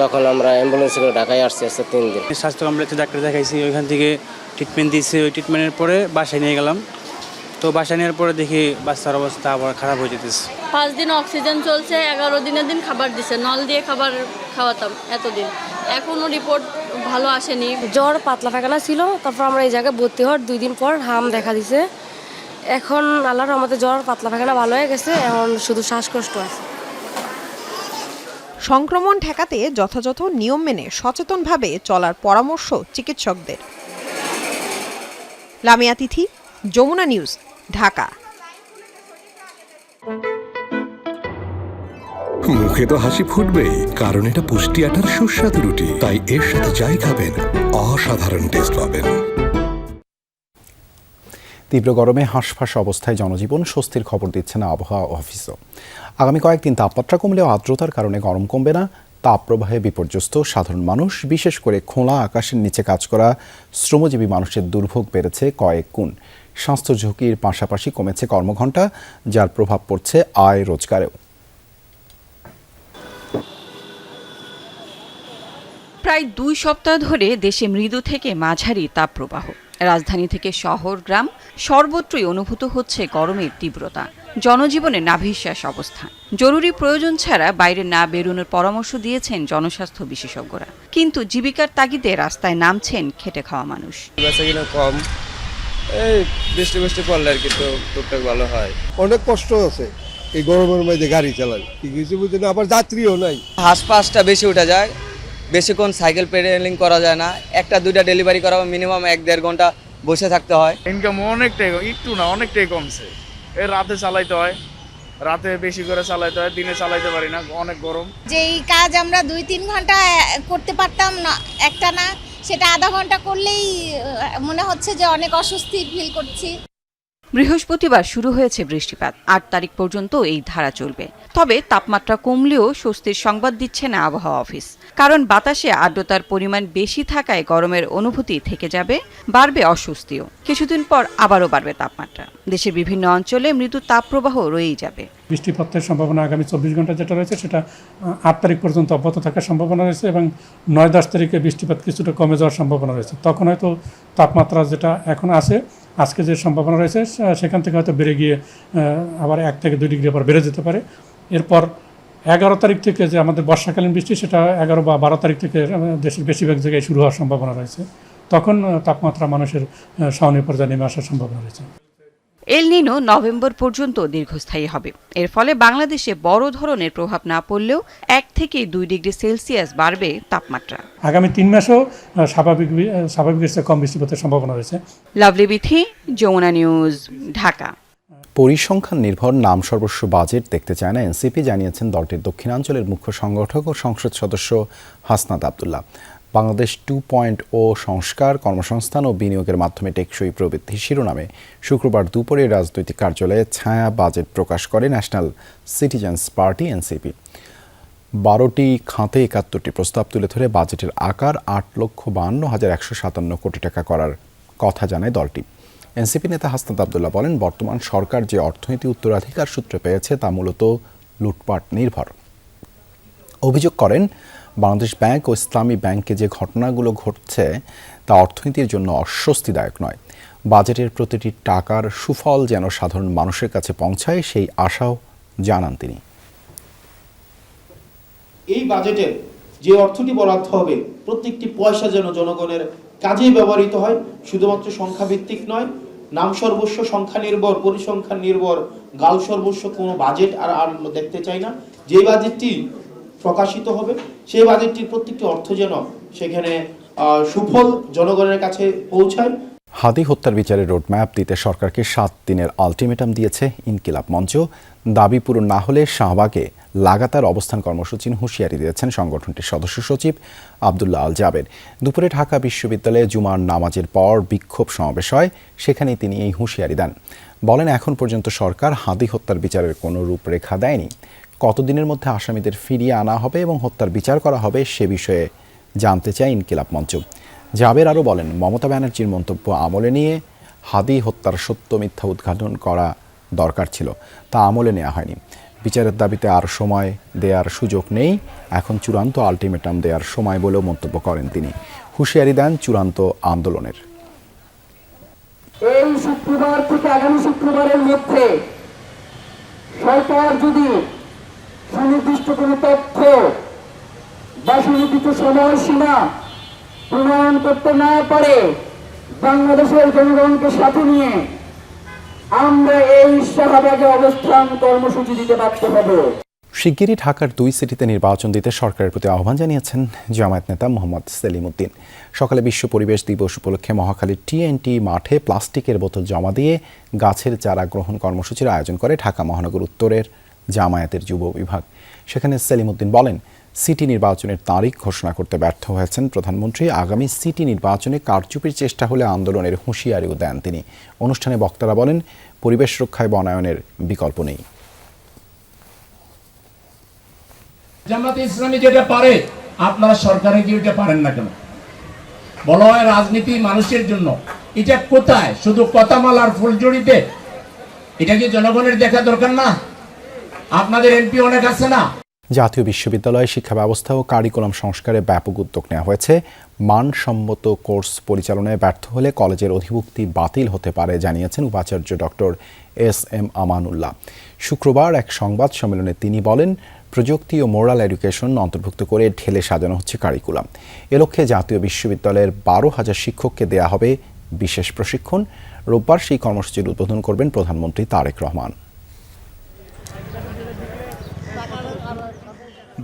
তখন আমরা অ্যাম্বুলেন্সে করে ঢাকায় আসছি 3 দিন। স্বাস্থ্য কমপ্লেক্সে ডাক্তার দেখাইছি, ওইখান থেকে ট্রিটমেন্ট দিয়েছে। ওই ট্রিটমেন্টের পরে বাসায় নিয়ে গেলাম, তো বাসায় নেওয়ার পরে দেখি বাচ্চার অবস্থা আবার খারাপ হয়ে যেতেছে। 5 দিন অক্সিজেন চলছে, 11 দিনের দিন খাবার দিছে, নল দিয়ে খাবার খাওয়াতাম এতদিন, এখনও রিপোর্ট ভালো আসেনি। জ্বর, পাতলা পায়খানা ছিল, তারপর আমরা এই জায়গায় ভর্তি হওয়ার 2 দিন পর হাম দেখা দিছে। এখন আল্লাহর রহমতে জ্বর, পাতলা পায়খানা ভালো হয়ে গেছে, এখন শুধু শ্বাসকষ্ট আছে। সংক্রমণ ঠেকাতে যথাযথ নিয়ম মেনে সচেতনভাবে চলার পরামর্শ চিকিৎসকদের। লামিয়া তিথি, যমুনা নিউজ, ঢাকা। মুখে তো হাসি ফুটবেই, কারণ এটা পুষ্টি আটার সুস্বাদু রুটি, তাই এর সাথে যাই খাবেন অসাধারণ টেস্ট পাবেন। তীব্র গরমে হাঁসফাঁস অবস্থায় জনজীবন, স্বস্তির খবর দিচ্ছে না আবহাওয়া অফিসও। আগামী কয়েকদিন তাপমাত্রা কমলেও আর্দ্রতার কারণে গরম কমবে না। তাপপ্রবাহে বিপর্যস্ত সাধারণ মানুষ, বিশেষ করে খোলা আকাশের নিচে কাজ করা শ্রমজীবী মানুষের দুর্ভোগ বেড়েছে কয়েক গুণ। স্বাস্থ্য ঝুঁকির পাশাপাশি কমেছে কর্মঘণ্টা, যার প্রভাব পড়ছে আয় রোজগারেও। প্রায় 2 সপ্তাহ ধরে দেশে মৃদু থেকে মাঝারি তাপপ্রবাহ। রাজধানী থেকে শহর, গ্রাম সর্বত্রই অনুভূত হচ্ছে গরমের তীব্রতা। জনজীবনে নাভিশ্বাস অবস্থা। জরুরি প্রয়োজন ছাড়া বাইরে না বেরোনোর পরামর্শ দিয়েছেন জনস্বাস্থ্য বিশেষজ্ঞরা, কিন্তু জীবিকার তাগিদে রাস্তায় নামছেন খেটে খাওয়া মানুষ। কম, এই বৃষ্টি পড়লে আর কি তো টুকটাক ভালো হয়। অনেক কষ্ট আছে এই গরমের মধ্যে গাড়ি চালায়, কিছু বুঝে না, আবার যাত্রীও নাই। হাঁসফাঁসটা বেশি উঠে যায়, বেশিক্ষণ সাইকেল পেডেলিং করা যায় না, 1-2টা ডেলিভারি করা মিনিমাম 1-1.5 ঘন্টা বসে থাকতে হয়। ইনকাম অনেকটাই, একটু না অনেকটাই কমছে। এই রাতে চালাইতে হয়, রাতে বেশি করে চালাইতে হয়, দিনে চালাইতে পারি না, অনেক গরম। যেই কাজ আমরা 2-3 ঘন্টা করতে পারতাম না একটা না, সেটা আধা ঘন্টা করলেই মনে হচ্ছে যে অনেক অস্বস্তি ফিল করছি। বৃহস্পতিবার শুরু হয়েছে বৃষ্টিপাত, 8 তারিখ পর্যন্ত এই ধারা চলবে। তবে তাপমাত্রা কমলেও স্বস্তির সংবাদ দিচ্ছে না আবহাওয়া অফিস, কারণ বাতাসে আর্দ্রতার পরিমাণ বেশি থাকায় গরমের অনুভূতি থেকে যাবে, বাড়বে অস্বস্তিও। কিছুদিন পর আবারও বাড়বে তাপমাত্রা। দেশের বিভিন্ন অঞ্চলে মৃদু তাপপ্রবাহ রয়েই যাবে। বৃষ্টিপাতের সম্ভাবনা আগামী 24 ঘন্টা যেটা রয়েছে, সেটা 8 তারিখ পর্যন্ত অব্যাহত থাকার সম্ভাবনা রয়েছে, এবং 9-10 তারিখে বৃষ্টিপাত কিছুটা কমে যাওয়ার সম্ভাবনা রয়েছে। তখন হয়তো তাপমাত্রা যেটা এখন আছে, আজকে যে সম্ভাবনা রয়েছে, সেখান থেকে হয়তো বেড়ে গিয়ে আবার 1 থেকে 2 ডিগ্রি আবার বেড়ে যেতে পারে। এরপর 11 তারিখ থেকে যে আমাদের বর্ষাকালীন বৃষ্টি, সেটা 11 বা 12 তারিখ থেকে দেশের বেশিরভাগ জায়গায় শুরু হওয়ার সম্ভাবনা রয়েছে। তখন তাপমাত্রা মানুষের সহনীয় পর্যায়ে নেমে আসার সম্ভাবনা রয়েছে। এল নিনো নভেম্বর পর্যন্ত দীর্ঘস্থায়ী হবে। এর ফলে বাংলাদেশে বড় ধরনের প্রভাব না পড়লেও 1 থেকে 2 ডিগ্রি সেলসিয়াস বাড়বে তাপমাত্রা। আগামী 3 মাসেও স্বাভাবিকের চেয়ে কম বৃষ্টিপাতের সম্ভাবনা রয়েছে। লাভলি বিথি, যমুনা নিউজ, ঢাকা। পরিসংখ্যান নির্ভর নাম সর্বস্ব বাজেট দেখতে চায় না এনসিপি, জানিয়েছেন দলটির দক্ষিণাঞ্চলের মুখ্য সংগঠক ও সংসদ সদস্য হাসনাত আব্দুল্লাহ। বাংলাদেশ 2.0 সংস্কার, কর্মসংস্থান ও বিনিয়োগের মাধ্যমে টেকসই প্রবৃদ্ধি শিরোনামে শুক্রবার দুপুরে রাজনৈতিক কার্যালয়ে ছায়া বাজেট প্রকাশ করে ন্যাশনাল সিটিজেন্স পার্টি এনসিপি। 12টি খাতে 71টি প্রস্তাব তুলে ধরে বাজেটের আকার 8,52,157 কোটি টাকা করার কথা জানায় দলটি। এনসিপি নেতা হাসনাত আব্দুল্লাহ বলেন, বর্তমান সরকার যে অর্থনীতি উত্তরাধিকার সূত্রে পেয়েছে তা মূলত লুটপাট নির্ভর। অভিযোগ করেন, বাংলাদেশ ব্যাংক ও ইসলামী ব্যাংকে যে ঘটনাগুলো ঘটছে তা অর্থনীতির জন্য অস্বস্তিদায়ক নয়। বাজেটের প্রতিটি টাকার সুফল যেন সাধারণ মানুষের কাছে পৌঁছায় সেই আশাও জানান তিনি। এই বাজেটের যে অর্থটি বরাদ্দ হবে প্রত্যেকটি পয়সা যেন জনগণের কাজেই ব্যবহৃত হয়, শুধুমাত্র সংখ্যাভিত্তিক নয়। নাম সর্বস্ব সংখ্যা নির্ভর, পরিসংখ্যান নির্ভর, গাল সর্বস্ব কোনো বাজেট আর দেখতে চাই না। যে বাজেটটি প্রকাশিত হবে সেই বাজেটটির প্রত্যেকটি অর্থ যেন সেখানে সুফল জনগণের কাছে পৌঁছায়। হাদি হত্যার বিচারের রোডম্যাপ দিতে সরকারকে 7 দিনের আলটিমেটাম দিয়েছে ইনকিলাব মঞ্চ। দাবি পূরণ না হলে শাহবাগে লাগাতার অবস্থান কর্মসূচির হুঁশিয়ারি দিয়েছেন সংগঠনটির সদস্য সচিব আব্দুল্লাহ আল জাবের। দুপুরে ঢাকা বিশ্ববিদ্যালয়ে জুমার নামাজের পর বিক্ষোভ সমাবেশ হয়, সেখানেই তিনি এই হুঁশিয়ারি দেন। বলেন, এখন পর্যন্ত সরকার হাদি হত্যার বিচারের কোনো রূপরেখা দেয়নি। কতদিনের মধ্যে আসামিদের ফিরিয়ে আনা হবে এবং হত্যার বিচার করা হবে সে বিষয়ে জানতে চায় ইনকিলাব মঞ্চ। জাবের আরও বলেন, মমতা ব্যানার্জির মন্তব্য আমলে নিয়ে হাদি হত্যার সত্য মিথ্যা উদ্ঘাটন করা দরকার ছিল, তা আমলে নেওয়া হয়নি। বিচারের দাবিতে আর সময় দেওয়ার সুযোগ নেই, এখন চূড়ান্ত আলটিমেটাম দেওয়ার সময় বলেও মন্তব্য করেন তিনি। হুঁশিয়ারি দেন চূড়ান্ত আন্দোলনের। এই শুক্রবার থেকে আগামী শুক্রবারের মধ্যে সরকার যদি সুনির্দিষ্ট কোনো তথ্য বা সুনির্দিষ্ট সময়সীমা প্রণয়ন করতে না পারে, বাংলাদেশের জনগণকে সাথে নিয়ে আমরা এই শাহবাগে অবস্থান কর্মসূচি দিতে বাধ্য হব। শিগগিরই ঢাকার 2 সিটিতে নির্বাচন দিতে সরকারের প্রতি আহ্বান জানিয়েছেন জামায়াত নেতা মোহাম্মদ সেলিম উদ্দিন। সকালে বিশ্ব পরিবেশ দিবস উপলক্ষে মহাখালীর TNT মাঠে প্লাস্টিকের বোতল জমা দিয়ে গাছের চারা গ্রহণ কর্মসূচির আয়োজন করে ঢাকা মহানগর উত্তরের জামায়াতের যুব বিভাগ। সেখানে সেলিম উদ্দিন বলেন, সিটি নির্বাচনের তারিখ ঘোষণা করতে ব্যর্থ হয়েছেন প্রধানমন্ত্রী। আগামী সিটি নির্বাচনে কারচুপির চেষ্টা হলে আন্দোলনের হুঁশিয়ারিও দেন তিনি। অনুষ্ঠানে বক্তারা বলেন, পরিবেশ রক্ষায় বনায়নের বিকল্প নেই। জামায়াতে ইসলামী যেটা পারে আপনারা সরকারে কি ওইটা পারেন না কেন? বলা হয় রাজনীতি মানুষের জন্য, এটা কোথায়? শুধু কথামালার ফুলঝুরিতে? এটা কি জনগণের দেখা দরকার না? আপনাদের এমপি অনেক আছে না? জাতীয় বিশ্ববিদ্যালয়ে শিক্ষা ব্যবস্থা ও কারিকুলাম সংস্কারে ব্যাপক উদ্যোগ নেওয়া হয়েছে। মানসম্মত কোর্স পরিচালনায় ব্যর্থ হলে কলেজের অধিভুক্তি বাতিল হতে পারে জানিয়েছেন উপাচার্য ডক্টর SM আমানুল্লাহ। শুক্রবার এক সংবাদ সম্মেলনে তিনি বলেন, প্রযুক্তি ও মোরাল এডুকেশন অন্তর্ভুক্ত করে ঢেলে সাজানো হচ্ছে কারিকুলাম। এ লক্ষ্যে জাতীয় বিশ্ববিদ্যালয়ের 12,000 শিক্ষককে দেয়া হবে বিশেষ প্রশিক্ষণ। রোববার সেই কর্মসূচির উদ্বোধন করবেন প্রধানমন্ত্রী তারেক রহমান।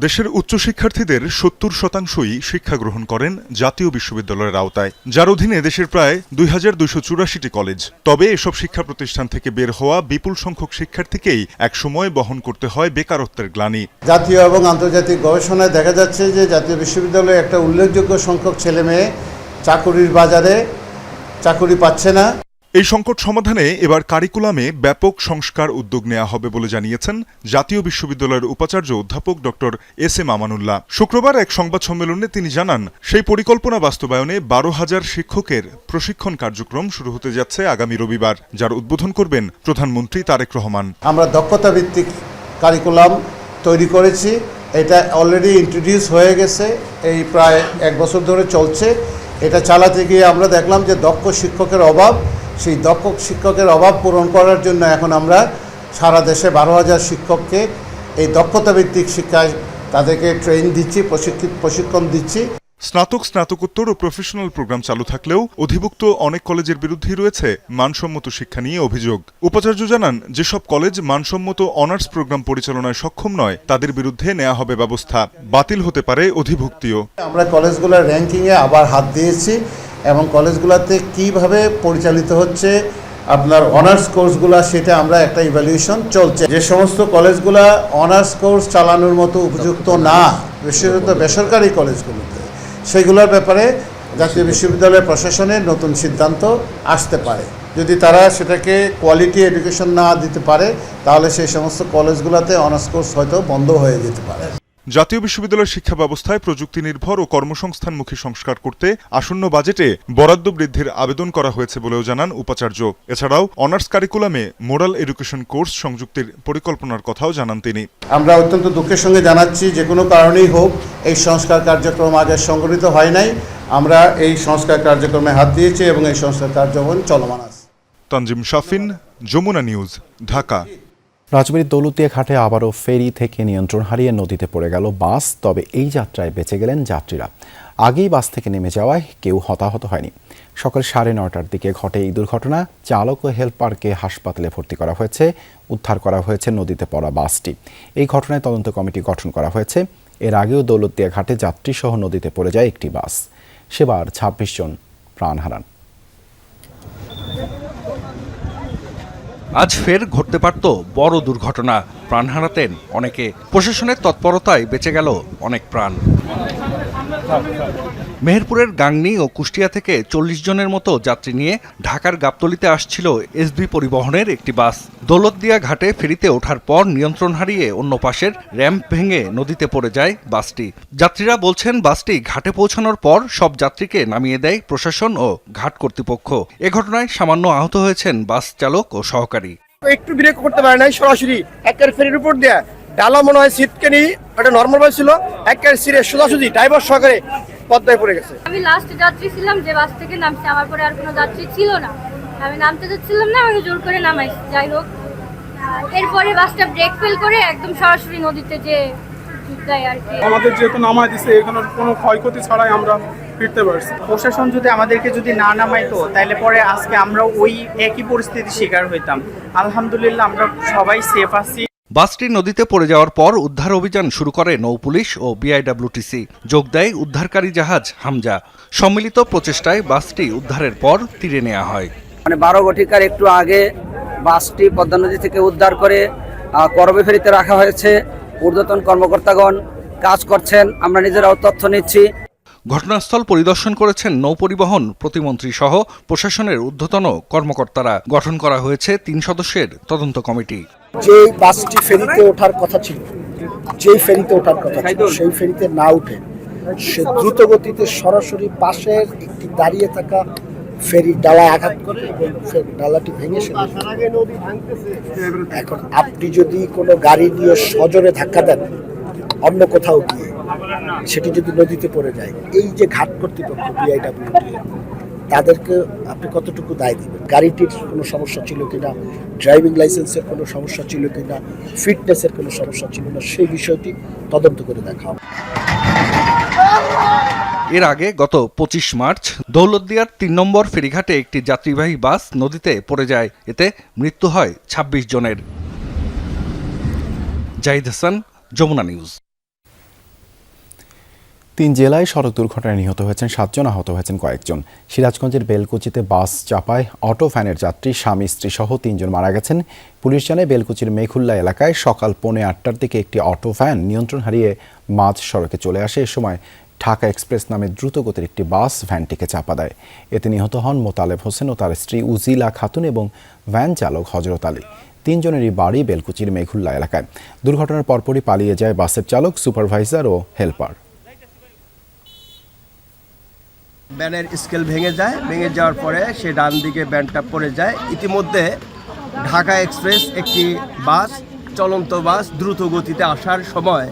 দেশের উচ্চশিক্ষার্থীদের 70% শিক্ষা গ্রহণ করেন জাতীয় বিশ্ববিদ্যালয়ের আওতায়, যার অধীনে দেশের প্রায় 2284টি কলেজ। তবে এসব শিক্ষা প্রতিষ্ঠান থেকে বের হওয়া বিপুল সংখ্যক শিক্ষার্থীকেই একসময় বহন করতে হয় বেকারত্বের গ্লানি। জাতীয় এবং আন্তর্জাতিক গবেষণায় দেখা যাচ্ছে যে জাতীয় বিশ্ববিদ্যালয়ে একটা উল্লেখযোগ্য সংখ্যক ছেলে মেয়ে চাকুরির বাজারে চাকুরি পাচ্ছে না। এই সংকট সমাধানে এবার কারিকুলামে ব্যাপক সংস্কার উদ্যোগ নেওয়া হবে বলে জানিয়েছেন জাতীয় বিশ্ববিদ্যালয়ের উপাচার্য অধ্যাপক ডক্টর SM আমানুল্লাহ। শুক্রবার এক সংবাদ সম্মেলনে তিনি জানান, সেই পরিকল্পনা বাস্তবায়নে 12,000 শিক্ষকের প্রশিক্ষণ কার্যক্রম শুরু হতে যাচ্ছে আগামী রবিবার, যার উদ্বোধন করবেন প্রধানমন্ত্রী তারেক রহমান। আমরা দক্ষতা ভিত্তিক কারিকুলাম তৈরি করেছি, এটা অলরেডি ইন্ট্রোডিউস হয়ে গেছে, এই প্রায় 1 বছর ধরে চলছে। এটা চালাতে গিয়ে আমরা দেখলাম যে দক্ষ শিক্ষকের অভাব, সেই দক্ষ শিক্ষকের অভাব পূরণ করার জন্য এখন আমরা সারা দেশে 12,000 শিক্ষককে এই দক্ষতা ভিত্তিক শিক্ষায় তাদেরকে ট্রেন দিচ্ছি, প্রশিক্ষণ দিচ্ছি। স্নাতক, স্নাতকোত্তর ও প্রফেশনাল প্রোগ্রাম চালু থাকলেও অধিভুক্ত অনেক কলেজের বিরুদ্ধেই রয়েছে মানসম্মত শিক্ষা নিয়ে অভিযোগ। উপাচার্য জানান, যেসব কলেজ মানসম্মত অনার্স প্রোগ্রাম পরিচালনায় সক্ষম নয় তাদের বিরুদ্ধে নেওয়া হবে ব্যবস্থা। বাতিল হতে পারে অধিভুক্তিও। আমরা কলেজগুলোর র্যাঙ্কিংয়ে আবার হাত দিয়েছি এবং কলেজগুলোতে কিভাবে পরিচালিত হচ্ছে আপনার অনার্স কোর্সগুলো সেটা আমরা একটা ইভ্যালুয়েশন চলছে। যে সমস্ত কলেজগুলো অনার্স কোর্স চালানোর মতো উপযুক্ত না, বিশেষত বেসরকারি কলেজগুলোতে, সেগুলোর ব্যাপারে জাতীয় বিশ্ববিদ্যালয় প্রশাসনের নতুন সিদ্ধান্ত আসতে পারে। যদি তারা সেটাকে কোয়ালিটি এডুকেশন না দিতে পারে তাহলে সেই সমস্ত কলেজগুলোতে অনার্স কোর্স হয়তো বন্ধ হয়ে যেতে পারে। জাতীয় বিশ্ববিদ্যালয়ের শিক্ষা ব্যবস্থায় প্রযুক্তি নির্ভর ও কর্মসংস্থানমুখী সংস্কার করতে আসন্ন বাজেটে বরাদ্দ বৃদ্ধির আবেদন করা হয়েছে বলেও জানান উপাচার্য। এছাড়াও অনার্স কারিকুলামে মোরাল এডুকেশন কোর্স সংযুক্তির পরিকল্পনার কথাও জানান তিনি। আমরা অত্যন্ত দুঃখের সঙ্গে জানাচ্ছি, যে কোনো কারণেই হোক এই সংস্কার কার্যক্রম আগে সংগঠিত হয় নাই। আমরা এই সংস্কার কার্যক্রমে হাত দিয়েছি এবং এই সংস্কার কার্যক্রম চলমান আছে। তানজিম শাফিন, যমুনা নিউজ, ঢাকা। রাজবাড়ীর দৌলতদিয়া ঘাটে আবারও ফেরি থেকে নিয়ন্ত্রণ হারিয়ে নদীতে পড়ে গেল বাস। তবে এই যাত্রায় বেঁচে গেলেন যাত্রীরা। আগেই বাস থেকে নেমে যাওয়ায় কেউ হতাহত হয়নি। সকাল 9:30টার দিকে ঘটে এই দুর্ঘটনা। চালক ও হেল্পারকে হাসপাতালে ভর্তি করা হয়েছে। উদ্ধার করা হয়েছে নদীতে পড়া বাসটি। এই ঘটনায় তদন্ত কমিটি গঠন করা হয়েছে। এর আগেও দৌলতদিয়া ঘাটে যাত্রীসহ নদীতে পড়ে যায় একটি বাস। সেবার 26 জন প্রাণ হারান। আজ ফের ঘটতে পারত বড় দুর্ঘটনা, প্রাণ হারাতেন অনেকে। প্রশাসনের তৎপরতায় বেঁচে গেল অনেক প্রাণ। মেহেরপুরের গাংনী ও কুষ্টিয়া থেকে 40 জনের মতো যাত্রী নিয়ে ঢাকার গাবতলীতে আসছিল এসবি পরিবহনের একটি বাস। দৌলতদিয়া ঘাটে ফেরিতে ওঠার পর নিয়ন্ত্রণ হারিয়ে অন্য পাশের র্যাম্প ভেঙে নদীতে পড়ে যায় বাসটি। যাত্রীরা বলছেন, বাসটি ঘাটে পৌঁছানোর পর সব যাত্রীকে নামিয়ে দেয় প্রশাসন ও ঘাট কর্তৃপক্ষ। এ ঘটনায় সামান্য আহত হয়েছেন বাস চালক ও সহকারী। একটু ব্রেক করতে পারে নাই, সরাসরি একের ফেরির উপর দেয়া ডালা মনে হয় সিটকে নিয়ে একটা নর্মাল বাস ছিল, একের সিরে সোজাসুজি ড্রাইভার সহকারে পদ্মায় পড়ে গেছে। আমি লাস্ট যাত্রী ছিলাম যে বাস থেকে নামছে, আমার পরে আর কোনো যাত্রী ছিল না। আমি নামতে যাচ্ছিলাম না, আমাকে জোর করে নামাইছে। যাই হোক, এরপরে বাসটা ব্রেক ফেল করে একদম সরাসরি নদীতে যে যায় আর কি। আমাদের যেহেতু নামায় দিছে, এখানে কোনো ক্ষয়ক্ষতি ছাড়াই আমরা ফিরতে পারছি। প্রশাসন যদি আমাদেরকে যদি না নামাইতো তাহলে পরে আজকে আমরা ওই একই পরিস্থিতির শিকার হইতাম। আলহামদুলিল্লাহ আমরা সবাই সেফ আছি। বাসটি নদীতে পড়ে যাওয়ার পর উদ্ধার অভিযান শুরু করে নৌপুলিশ ও বিআইডব্লিউটিসি। যোগ দেয় উদ্ধারকারী জাহাজ হামজা। সম্মিলিত প্রচেষ্টায় বাসটি উদ্ধারের পর তীরে নেওয়া হয়। 12 ঘটিকার একটু আগে বাসটি পদ্মা নদী থেকে উদ্ধার করে করবে ফেরিতে রাখা হয়েছে। ঊর্ধ্বতন কর্মকর্তাগণ কাজ করছেন, আমরা নিজেরাও তথ্য নিচ্ছি। ঘটনাস্থল পরিদর্শন করেছেন নৌপরিবহন প্রতিমন্ত্রী সহ প্রশাসনের ঊর্ধ্বতন কর্মকর্তারা। গঠন করা হয়েছে 3 সদস্যের তদন্ত কমিটি। যে বাসটি ফেরিতে ওঠার কথা ছিল, সেই ফেরিতে না উঠে সে দ্রুত গতিতে সরাসরি পাশের একটি দাঁড়িয়ে থাকা ফেরি ডালায় আঘাত করে এবং ডালাটি ভেঙে সে। এখন আপনি যদি কোনো গাড়ি নিয়ে সজোরে ধাক্কা দেন অন্য কোথাও গিয়ে, সেটি যদি নদীতে পড়ে যায়, এই যে ঘাট কর্তৃপক্ষ বিআইডব্লিউটি, তাদেরকে আপনি কতটুকু দায় দিবেন? গাড়িটির কোনো সমস্যা ছিল কিনা, ড্রাইভিং লাইসেন্সের কোনো সমস্যা ছিল কিনা, ফিটনেসের কোনো সমস্যা ছিল না, সেই বিষয়টি তদন্ত করে দেখা হবে। এর আগে গত 25 মার্চ দৌলতদিয়ার 3 নম্বর ফেরিঘাটে একটি যাত্রীবাহী বাস নদীতে পড়ে যায়। এতে মৃত্যু হয় 26 জনের। জাহিদ হাসান, যমুনা নিউজ। 3 জেলায় সড়ক দুর্ঘটনায় নিহত হয়েছেন 7 জন, আহত হয়েছেন কয়েকজন। সিরাজগঞ্জের বেলকুচিতে বাস চাপায় অটো ভ্যানের যাত্রী স্বামী স্ত্রী সহ 3 জন মারা গেছেন। পুলিশ জানায়, বেলকুচির মেঘুল্লা এলাকায় সকাল 8:45টার দিকে একটি অটো ভ্যান নিয়ন্ত্রণ হারিয়ে মাঝ সড়কে চলে আসে। এ সময় ঢাকা এক্সপ্রেস নামে দ্রুতগতির একটি বাস ভ্যানটিকে চাপা দেয়। এতে নিহত হন মোতালেব হোসেন ও তার স্ত্রী উজিলা খাতুন এবং ভ্যান চালক হজরত আলী। 3 জনেরই বাড়ি বেলকুচির মেঘুল্লা এলাকায়। দুর্ঘটনার পরপরই পালিয়ে যায় বাসের চালক, সুপারভাইজার ও হেল্পার। ব্যানের স্কেল ভেঙে যাওয়ার পরে সে ডান দিকে ব্যানটা পড়ে যায়। ইতিমধ্যে ঢাকা এক্সপ্রেস একটি বাস, চলন্ত বাস, দ্রুত গতিতে আসার সময়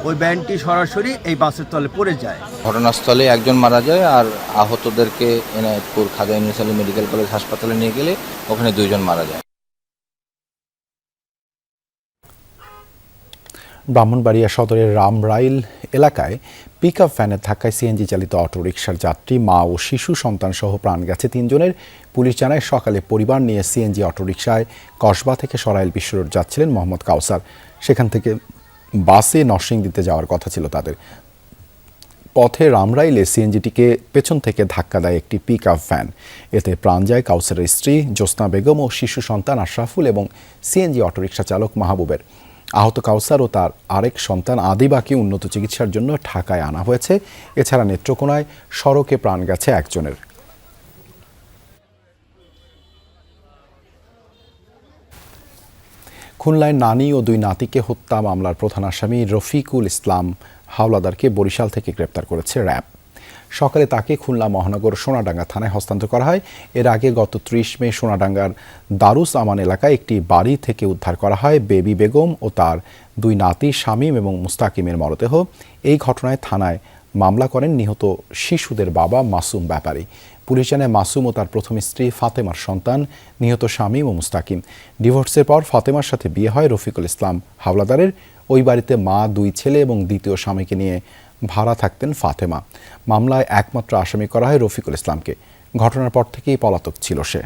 ওই ব্যানটি সরাসরি এই বাসের তলে পড়ে যায়। ঘটনাস্থলে 1 জন মারা যায়, আর আহতদেরকে এনায়েতপুর খাজা ইউনুস আলী মেডিকেল কলেজ হাসপাতালে নিয়ে গেলে ওখানে 2 জন মারা যায়। ব্রাহ্মণবাড়িয়া সদরের রামরাইল এলাকায় পিকআপ ভ্যানের ধাক্কায় সিএনজি চালিত অটোরিকশার যাত্রী, মা ও শিশু সন্তান সহ প্রাণ গেছে 3 জনের। পুলিশ জানায় সকালে পরিবার নিয়ে সিএনজি অটোরিকশায় কসবা থেকে সরাইল বিশ্ব রোড যাচ্ছিলেন মোহাম্মদ কাউসার। সেখান থেকে বাসে নরসিংদীতে যাওয়ার কথা ছিল তাদের। পথে রামরাইলে সিএনজিটিকে পেছন থেকে ধাক্কা দেয় একটি পিকআপ ভ্যান। এতে প্রাণ যায় কাউসারের স্ত্রী জ্যোৎস্না বেগম ও শিশু সন্তান আশরাফুল এবং সিএনজি অটোরিকশা চালক মাহবুবের। আহত কাউসার ও তার আরেক সন্তান আদিবাকে উন্নত চিকিৎসার জন্য ঢাকায় আনা হয়েছে। এছাড়া নেত্রকোনায় সড়কে প্রাণ গেছে একজনের। খুলনায় নানি ও 2 নাতিকে হত্যা মামলার প্রধান আসামি রফিকুল ইসলাম হাওলাদারকে বরিশাল থেকে গ্রেপ্তার করেছে র্যাব। সকালে তাকে খুলনা মহানগর সোনাডাঙ্গা থানায় হস্তান্তর করা হয়। এর আগে গত 30 মে সোনাডাঙ্গার দারুস আমান এলাকায় একটি বাড়ি থেকে উদ্ধার করা হয় বেবি বেগম ও তার 2 নাতি শামীম এবং মুস্তাকিমের মরদেহ। এই ঘটনায় থানায় মামলা করেন নিহত শিশুদের বাবা মাসুম ব্যাপারী। পুলিশ জানায় মাসুম ও তার প্রথম স্ত্রী ফাতেমার সন্তান নিহত শামীম ও মুস্তাকিম। ডিভোর্সের পর ফাতেমার সাথে বিয়ে হয় রফিকুল ইসলাম হাওলাদারের। ওই বাড়িতে মা, 2 ছেলে এবং দ্বিতীয় স্বামীকে নিয়ে ভাড়া থাকতেন ফাতেমা। মামলায় একমাত্র আসামি করা হয় রফিকুল ইসলামকে। ঘটনার পর থেকেই পলাতক ছিল সে।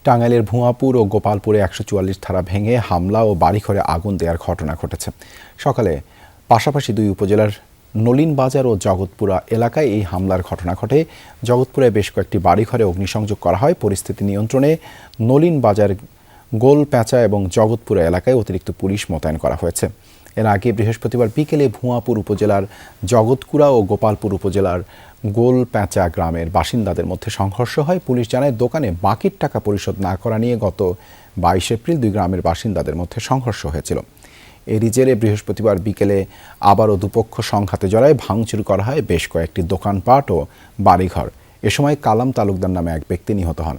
টাঙ্গাইলের ভুয়াপুর ও গোপালপুরে 144 ধারা ভেঙে হামলা ও বাড়িঘরে আগুন দেওয়ার ঘটনা ঘটেছে। সকালে পাশাপাশি 2 উপজেলার নলিন বাজার ও জগৎপুরা এলাকায় এই হামলার ঘটনা ঘটে। জগৎপুরে বেশ কয়েকটি বাড়িঘরে অগ্নিসংযোগ করা হয়। পরিস্থিতি নিয়ন্ত্রণে নলিন বাজার, গোলপ্যাঁচা এবং জগৎপুরা এলাকায় অতিরিক্ত পুলিশ মোতায়েন করা হয়েছে। এর আগে বৃহস্পতিবার বিকেলে ভুয়াপুর উপজেলার জগৎকুড়া ও গোপালপুর উপজেলার গোলপ্যাঁচা গ্রামের বাসিন্দাদের মধ্যে সংঘর্ষ হয়। পুলিশ জানায় দোকানে বাকির টাকা পরিশোধ না করা নিয়ে গত 22 এপ্রিল 2 গ্রামের বাসিন্দাদের মধ্যে সংঘর্ষ হয়েছিল। এরই জেরে বৃহস্পতিবার বিকেলে আবারও দুপক্ষ সংঘাতে জড়ায়। ভাঙচুর করা হয় বেশ কয়েকটি দোকানপাট ও বাড়িঘর। এ সময় কালাম তালুকদার নামে এক ব্যক্তি নিহত হন।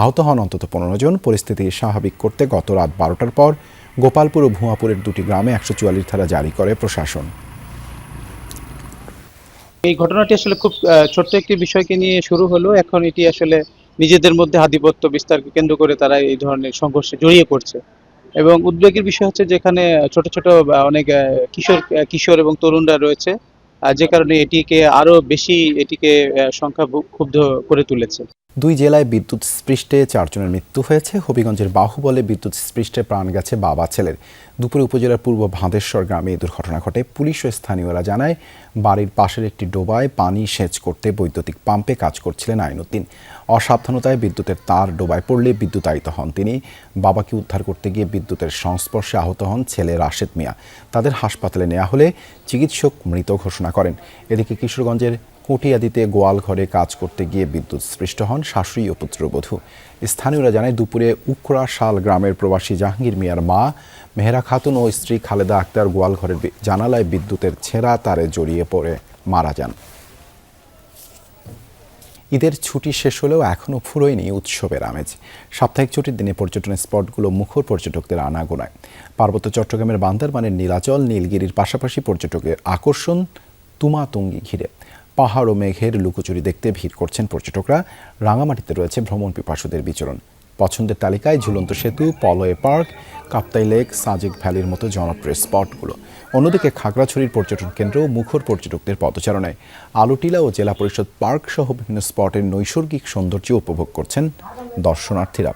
আহত হন অন্তত 15 জন। পরিস্থিতি স্বাভাবিক করতে গত রাত 12টার পর গোপালপুর ও ভুয়াপুরের 2টি গ্রামে 144 ধারা জারি করে প্রশাসন। এই ঘটনাটি আসলে খুব ছোট্ট একটি বিষয়কে নিয়ে শুরু হলো। এখন এটি আসলে নিজেদের মধ্যে আধিপত্য বিস্তারকে কেন্দ্র করে তারা এই ধরনের সংঘর্ষে জড়িয়ে পড়ছে। এবং উদ্বেগের বিষয় হচ্ছে যেখানে ছোট ছোট অনেক কিশোর এবং তরুণরা রয়েছে, যে কারণে এটিকে আরো বেশি সংখ্যা ক্ষুব্ধ করে তুলেছে। 2 জেলায় বিদ্যুৎ স্পৃষ্টে 4 জনের মৃত্যু হয়েছে। হবিগঞ্জের বাহুবলে বিদ্যুৎ স্পৃষ্টে প্রাণ গেছে বাবা ছেলের। দুপুরে উপজেলার পূর্ব ভাঁদেশ্বর গ্রামে এই দুর্ঘটনা ঘটে। পুলিশ ও স্থানীয়রা জানায় বাড়ির পাশের একটি ডোবায় পানি সেচ করতে বৈদ্যুতিক পাম্পে কাজ করছিলেন আইনুদ্দিন। অসাবধানতায় বিদ্যুতের তার ডোবায় পড়লে বিদ্যুতায়িত হন তিনি। বাবাকে উদ্ধার করতে গিয়ে বিদ্যুতের সংস্পর্শে আহত হন ছেলে রাশেদ মিয়া। তাদের হাসপাতালে নেওয়া হলে চিকিৎসক মৃত ঘোষণা করেন। এদিকে কিশোরগঞ্জের কটিয়াদিতে গোয়াল ঘরে কাজ করতে গিয়ে বিদ্যুৎ স্পৃষ্ট হন শাশুড়ি ও পুত্রবধূ। স্থানীয়রা জানায় দুপুরে উকরা শাল গ্রামের প্রবাসী জাহাঙ্গীর মিয়ার মা মেহেরা খাতুন ও স্ত্রী খালেদা আক্তার গোয়াল ঘরের জানালায় বিদ্যুতের ছেঁড়া তারে জড়িয়ে পড়ে মারা যান। ঈদের ছুটি শেষ হলেও এখনও ফুরোয়নি উৎসবের আমেজ। সাপ্তাহিক ছুটির দিনে পর্যটন স্পটগুলো মুখর পর্যটকদের আনাগোনায়। পার্বত্য চট্টগ্রামের বান্দরবানের নীলাচল, নীলগিরির পাশাপাশি পর্যটকের আকর্ষণ তুমাতুঙ্গি ঘিরে। পাহাড় ও মেঘের লুকোচুরি দেখতে ভিড় করছেন পর্যটকরা। রাঙামাটিতে রয়েছে ভ্রমণ পিপাসুদের বিচরণ। পছন্দের তালিকায় ঝুলন্ত সেতু, পলয়ে পার্ক, কাপ্তাই লেক, সাজেক ভ্যালির মতো জনপ্রিয় স্পটগুলো। অন্যদিকে খাগড়াছড়ির পর্যটন কেন্দ্রও মুখর পর্যটকদের পদচারণায়। আলুটিলা ও জেলা পরিষদ পার্ক সহ বিভিন্ন স্পটের নৈসর্গিক সৌন্দর্য উপভোগ করছেন দর্শনার্থীরা।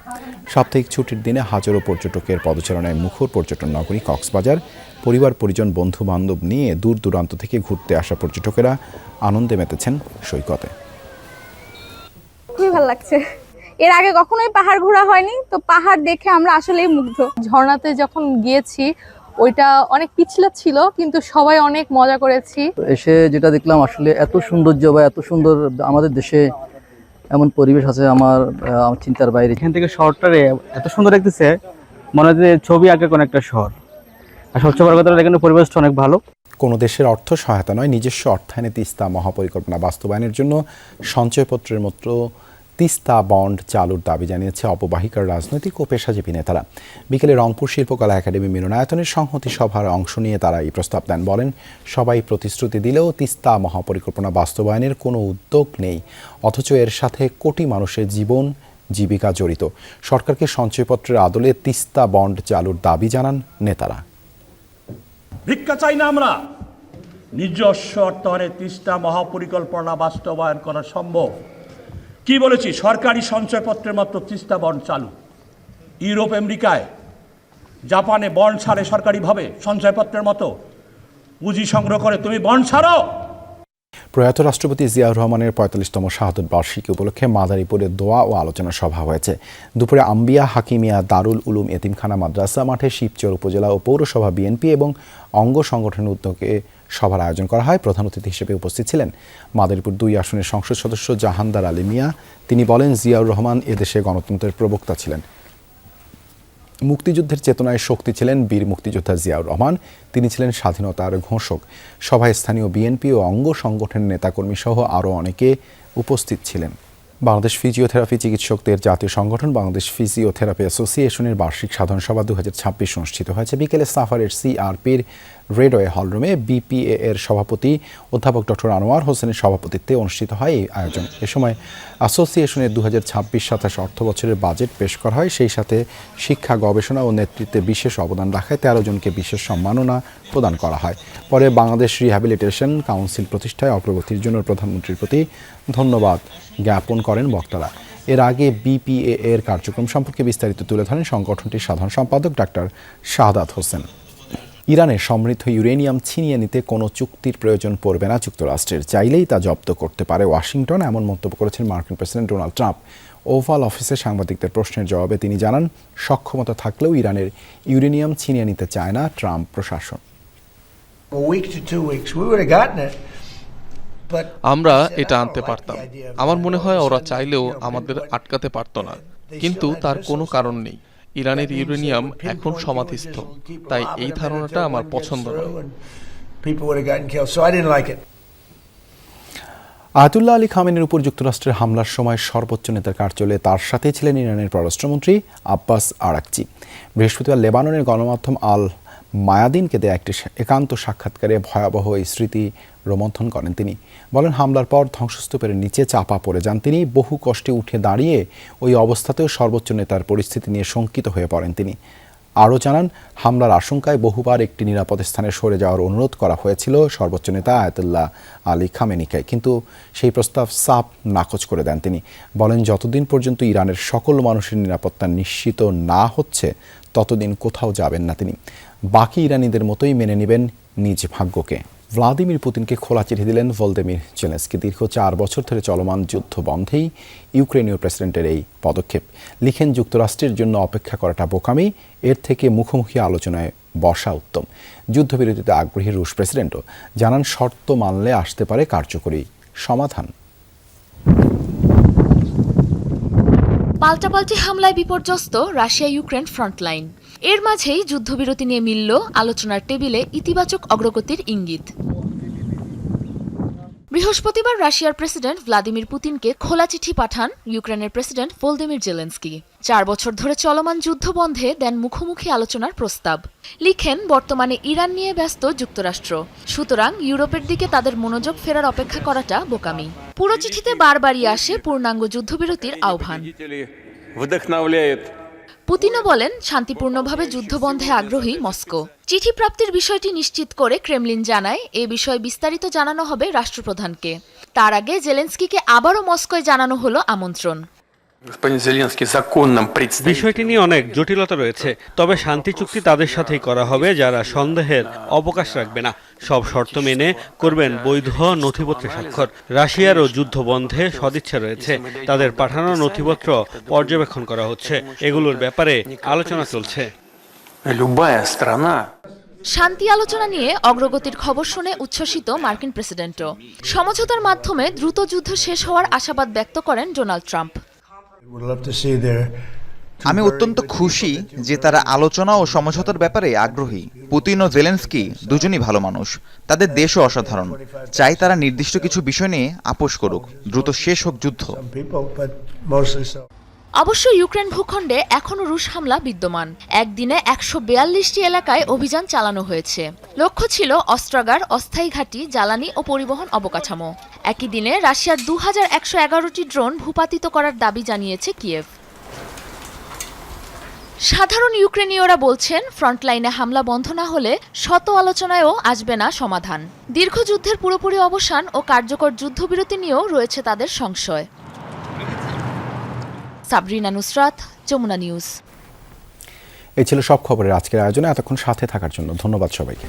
সাপ্তাহিক ছুটির দিনে হাজারো পর্যটকের পদচারণায় মুখর পর্যটন নগরী কক্সবাজার। পরিবার পরিজন, বন্ধু বান্ধব নিয়ে দূর দূরান্ত থেকে ঘুরতে আসা পর্যটকেরা আনন্দে মেতেছেন সৈকতে। খুবই ভালো লাগছে। এর আগে কখনোই পাহাড় ঘোরা হয়নি, তো পাহাড় দেখে আমরা আসলেই মুগ্ধ। ঝর্ণাতে যখন গিয়েছি ওইটা অনেক পিছলা ছিল, কিন্তু সবাই অনেক মজা করেছি। এসে যেটা দেখলাম আসলে এত সৌন্দর্য বা এত সুন্দর আমাদের দেশে এমন পরিবেশ আছে আমার চিন্তার বাইরে। এখান থেকে শহরটারে এত সুন্দর লাগতেছে, মনে হয় যে ছবি আঁকা কোন একটা শহর। আর সবচেয়ে বড় কথা, এখানে পরিবেশটা অনেক ভালো। কোনো দেশের অর্থ সহায়তা নয়, নিজস্ব অর্থায়নে তিস্তা মহাপরিকল্পনা বাস্তবায়নের জন্য সঞ্চয়পত্রের মতো তিস্তা বন্ড চালুর দাবি জানিয়েছে অববাহিকার রাজনৈতিক ও পেশাজীবী নেতারা। বিকেলে রংপুর শিল্পকলা একাডেমি মিলনায়তনের সংহতি সভার অংশ নিয়ে তারা এই প্রস্তাব দেন। বলেন, সবাই প্রতিশ্রুতি দিলেও তিস্তা মহাপরিকল্পনা বাস্তবায়নের কোনো উদ্যোগ নেই, অথচ এর সাথে কোটি মানুষের জীবন, জীবিকা জড়িত। সরকারকে সঞ্চয়পত্রের আদলে তিস্তা বন্ড চালুর দাবি জানান নেতারা। ভিক্ষা চাই না আমরা, নিজস্ব অর্থায়নে তিস্তা মহাপরিকল্পনা বাস্তবায়ন করা সম্ভব। কি বলেছি, সরকারি সঞ্চয়পত্রের মাত্র তিস্তা বন্ড চালু। ইউরোপ আমেরিকায় জাপানে বন্ড ছাড়ে সরকারিভাবে সঞ্চয়পত্রের মতো, পুঁজি সংগ্রহ করে। তুমি বন্ড ছাড়ো। প্রয়াত রাষ্ট্রপতি জিয়াউর রহমানের ৪৫তম শাহাদত বার্ষিকী উপলক্ষে মাদারীপুরে দোয়া ও আলোচনা সভা হয়েছে। দুপুরে আম্বিয়া হাকিমিয়া দারুল উলুম এতিমখানা মাদ্রাসা মাঠে শিবচর উপজেলা ও পৌরসভা বিএনপি এবং অঙ্গ সংগঠনের উদ্যোগে সভার আয়োজন করা হয়। প্রধান অতিথি হিসেবে উপস্থিত ছিলেন মাদারীপুর ২ আসনের সংসদ সদস্য জাহানদার আলী মিয়া। তিনি বলেন, জিয়াউর রহমান এদেশে গণতন্ত্রের প্রবক্তা ছিলেন। মুক্তিযুদ্ধের চেতনায় শক্তি ছিলেন বীর মুক্তিযোদ্ধা জিয়াউর রহমান। তিনি ছিলেন স্বাধীনতার ঘোষক। সভায় স্থানীয় বিএনপি ও অঙ্গ সংগঠনের নেতাকর্মী সহ আরও অনেকে উপস্থিত ছিলেন। বাংলাদেশ ফিজিওথেরাপি চিকিৎসকদের জাতীয় সংগঠন বাংলাদেশ ফিজিওথেরাপি অ্যাসোসিয়েশনের বার্ষিক সাধারণ সভা ২০২৬ অনুষ্ঠিত হয়েছে। বিকেলে সাফারের সিআরপির রেডওয়ে হলরুমে বিপিএ এর সভাপতি অধ্যাপক ডক্টর আনোয়ার হোসেনের সভাপতিত্বে অনুষ্ঠিত হয় এই আয়োজন। এ সময় অ্যাসোসিয়েশনের ২০২৬-২৭ অর্থবছরের বাজেট পেশ করা হয়। সেই সাথে শিক্ষা, গবেষণা ও নেতৃত্বে বিশেষ অবদান রাখায় ১৩ জনকে বিশেষ সম্মাননা প্রদান করা হয়। পরে বাংলাদেশ রিহ্যাবিলিটেশন কাউন্সিল প্রতিষ্ঠায় অগ্রগতির জন্য প্রধানমন্ত্রীর প্রতি ধন্যবাদ জ্ঞাপন করেন বক্তারা। এর আগে বিপিএ এর কার্যক্রম সম্পর্কে বিস্তারিত তুলে ধরেন সংগঠনটির সাধারণ সম্পাদক ডাক্তার শাহাদাত হোসেন। ইরানের সমৃদ্ধ ইউরেনিয়াম ছিনিয়ে নিতে কোনো চুক্তির প্রয়োজন পড়বে না যুক্তরাষ্ট্রের, চাইলেই তা জব্দ করতে পারে ওয়াশিংটন, এমন মন্তব্য করেছেন মার্কিন প্রেসিডেন্ট ডোনাল্ড ট্রাম্প। ওভাল অফিসে সাংবাদিকদের প্রশ্নের জবাবে তিনি জানান, সক্ষমতা থাকলেও ইরানের ইউরেনিয়াম ছিনিয়ে নিতে চায় না ট্রাম্প প্রশাসন। আমরা এটা আনতে পারতাম। আমার মনে হয় ওরা চাইলেও আমাদের আটকাতে পারত না, কিন্তু তার কোনো কারণ নেই। ইরানের ইউরেনিয়াম এখন সমাধিস্থ, তাই এই ধারণাটা আমার পছন্দ নয়। আয়াতুল্লাহ আলী খামেনির উপর যুক্তরাষ্ট্রের হামলার সময় সর্বোচ্চ নেতার কার্যালয়ে তার সাথে ছিলেন ইরানের পররাষ্ট্রমন্ত্রী আব্বাস আরাকচি। বৃহস্পতিবার লেবাননের গণমাধ্যম আল মায়াদিনকে দেয়া একটি একান্ত সাক্ষাৎকারে ভয়াবহ এই স্মৃতি রোমন্থন করেন তিনি। বলেন, হামলার পর ধ্বংসস্তূপের নিচে চাপা পড়ে যান তিনি। বহু কষ্টে উঠে দাঁড়িয়ে ওই অবস্থাতেও সর্বোচ্চ নেতার পরিস্থিতি নিয়ে শঙ্কিত হয়ে পড়েন তিনি। আরও জানান, হামলার আশঙ্কায় বহুবার একটি নিরাপদ স্থানে সরে যাওয়ার অনুরোধ করা হয়েছিল সর্বোচ্চ নেতা আয়াতুল্লাহ আলী খামেনিকে, কিন্তু সেই প্রস্তাব সাফ নাকচ করে দেন তিনি। বলেন, যতদিন পর্যন্ত ইরানের সকল মানুষের নিরাপত্তা নিশ্চিত না হচ্ছে ততদিন কোথাও যাবেন না তিনি। বাকি ইরানিদের মতোই মেনে নেবেন নিজ ভাগ্যকে। ভ্লাদিমির পুতিনকে খোলা চিঠি দিলেন ভলোদিমির জেলেনস্কি। দীর্ঘ ৪ বছর ধরে চলমান যুদ্ধ বন্ধেই ইউক্রেনীয় প্রেসিডেন্টের এই পদক্ষেপ। লিখেন, যুক্তরাষ্ট্রের জন্য অপেক্ষা করাটা বোকামি, এর থেকে মুখোমুখি আলোচনায় বসা উত্তম। যুদ্ধবিরতিতে আগ্রহী রুশ প্রেসিডেন্টও জানান, শর্ত মানলে আসতে পারে কার্যকরী সমাধান। পাল্টাপাল্টি হামলায় বিপর্যস্ত রাশিয়া ইউক্রেন ফ্রন্টলাইন। এর মাঝেই যুদ্ধবিরতি নিয়ে মিলল আলোচনার টেবিলে ইতিবাচক অগ্রগতির ইঙ্গিত। বৃহস্পতিবার রাশিয়ার প্রেসিডেন্ট ভ্লাদিমির পুতিনকে খোলা চিঠি পাঠান ইউক্রেনের প্রেসিডেন্ট ভলোদিমির জেলেনস্কি। ৪ বছর ধরে চলমান যুদ্ধ বন্ধে দেন মুখোমুখি আলোচনার প্রস্তাব। লিখেন, বর্তমানে ইরান নিয়ে ব্যস্ত যুক্তরাষ্ট্র, সুতরাং ইউরোপের দিকে তাদের মনোযোগ ফেরার অপেক্ষা করাটা বোকামি। পুরো চিঠিতে বারবারই আসে পূর্ণাঙ্গ যুদ্ধবিরতির আহ্বান। পুতিনও বলেন, শান্তিপূর্ণভাবে যুদ্ধবন্ধে আগ্রহী মস্কো। চিঠি প্রাপ্তির বিষয়টি নিশ্চিত করে ক্রেমলিন জানায়, এ বিষয়ে বিস্তারিত জানানো হবে রাষ্ট্রপ্রধানকে। তার আগে জেলেনস্কিকে আবারও মস্কোয় জানানো হলো আমন্ত্রণ। বিষয়টি নিয়ে অনেক জটিলতা রয়েছে, তবে শান্তি চুক্তি তাদের সাথেই করা হবে যারা সন্দেহের অবকাশ রাখবে না। সব শর্ত মেনে করবেন বৈধ নথিপত্রে স্বাক্ষর। রাশিয়ারও যুদ্ধ বন্ধে সদিচ্ছা রয়েছে, তাদের পাঠানো নথিপত্র পর্যবেক্ষণ করা হচ্ছে, এগুলোর ব্যাপারে আলোচনা চলছে। শান্তি আলোচনা নিয়ে অগ্রগতির খবর শুনে উচ্ছ্বসিত মার্কিন প্রেসিডেন্টও। সমঝোতার মাধ্যমে দ্রুত যুদ্ধ শেষ হওয়ার আশাবাদ ব্যক্ত করেন ডোনাল্ড ট্রাম্প। আমি অত্যন্ত খুশি যে তারা আলোচনা ও সমঝোতার ব্যাপারে আগ্রহী। পুতিন ও জেলেনস্কি দুজনই ভালো মানুষ, তাদের দেশও অসাধারণ। চাই তারা নির্দিষ্ট কিছু বিষয় নিয়ে আপোষ করুক, দ্রুত শেষ হোক যুদ্ধ। অবশ্য ইউক্রেন ভূখণ্ডে এখনও রুশ হামলা বিদ্যমান। একদিনে ১৪২টি এলাকায় অভিযান চালানো হয়েছে। লক্ষ্য ছিল অস্ত্রাগার, অস্থায়ী ঘাঁটি, জ্বালানি ও পরিবহন অবকাঠামো। একই দিনে রাশিয়ার ২১১১টি ড্রোন ভূপাতিত করার দাবি জানিয়েছে কিয়েভ। সাধারণ ইউক্রেনীয়রা বলছেন ফ্রন্টলাইনে হামলা বন্ধ না হলে শত আলোচনায়ও আসবে না সমাধান। দীর্ঘ যুদ্ধের পুরোপুরি অবসান ও কার্যকর যুদ্ধবিরতি নিয়েও রয়েছে তাদের সংশয়। সাবরিনা নুসরাত, যমুনা নিউজ। এই ছিল সব খবরের আজকের আয়োজনে। এতক্ষণ সাথে থাকার জন্য ধন্যবাদ সবাইকে।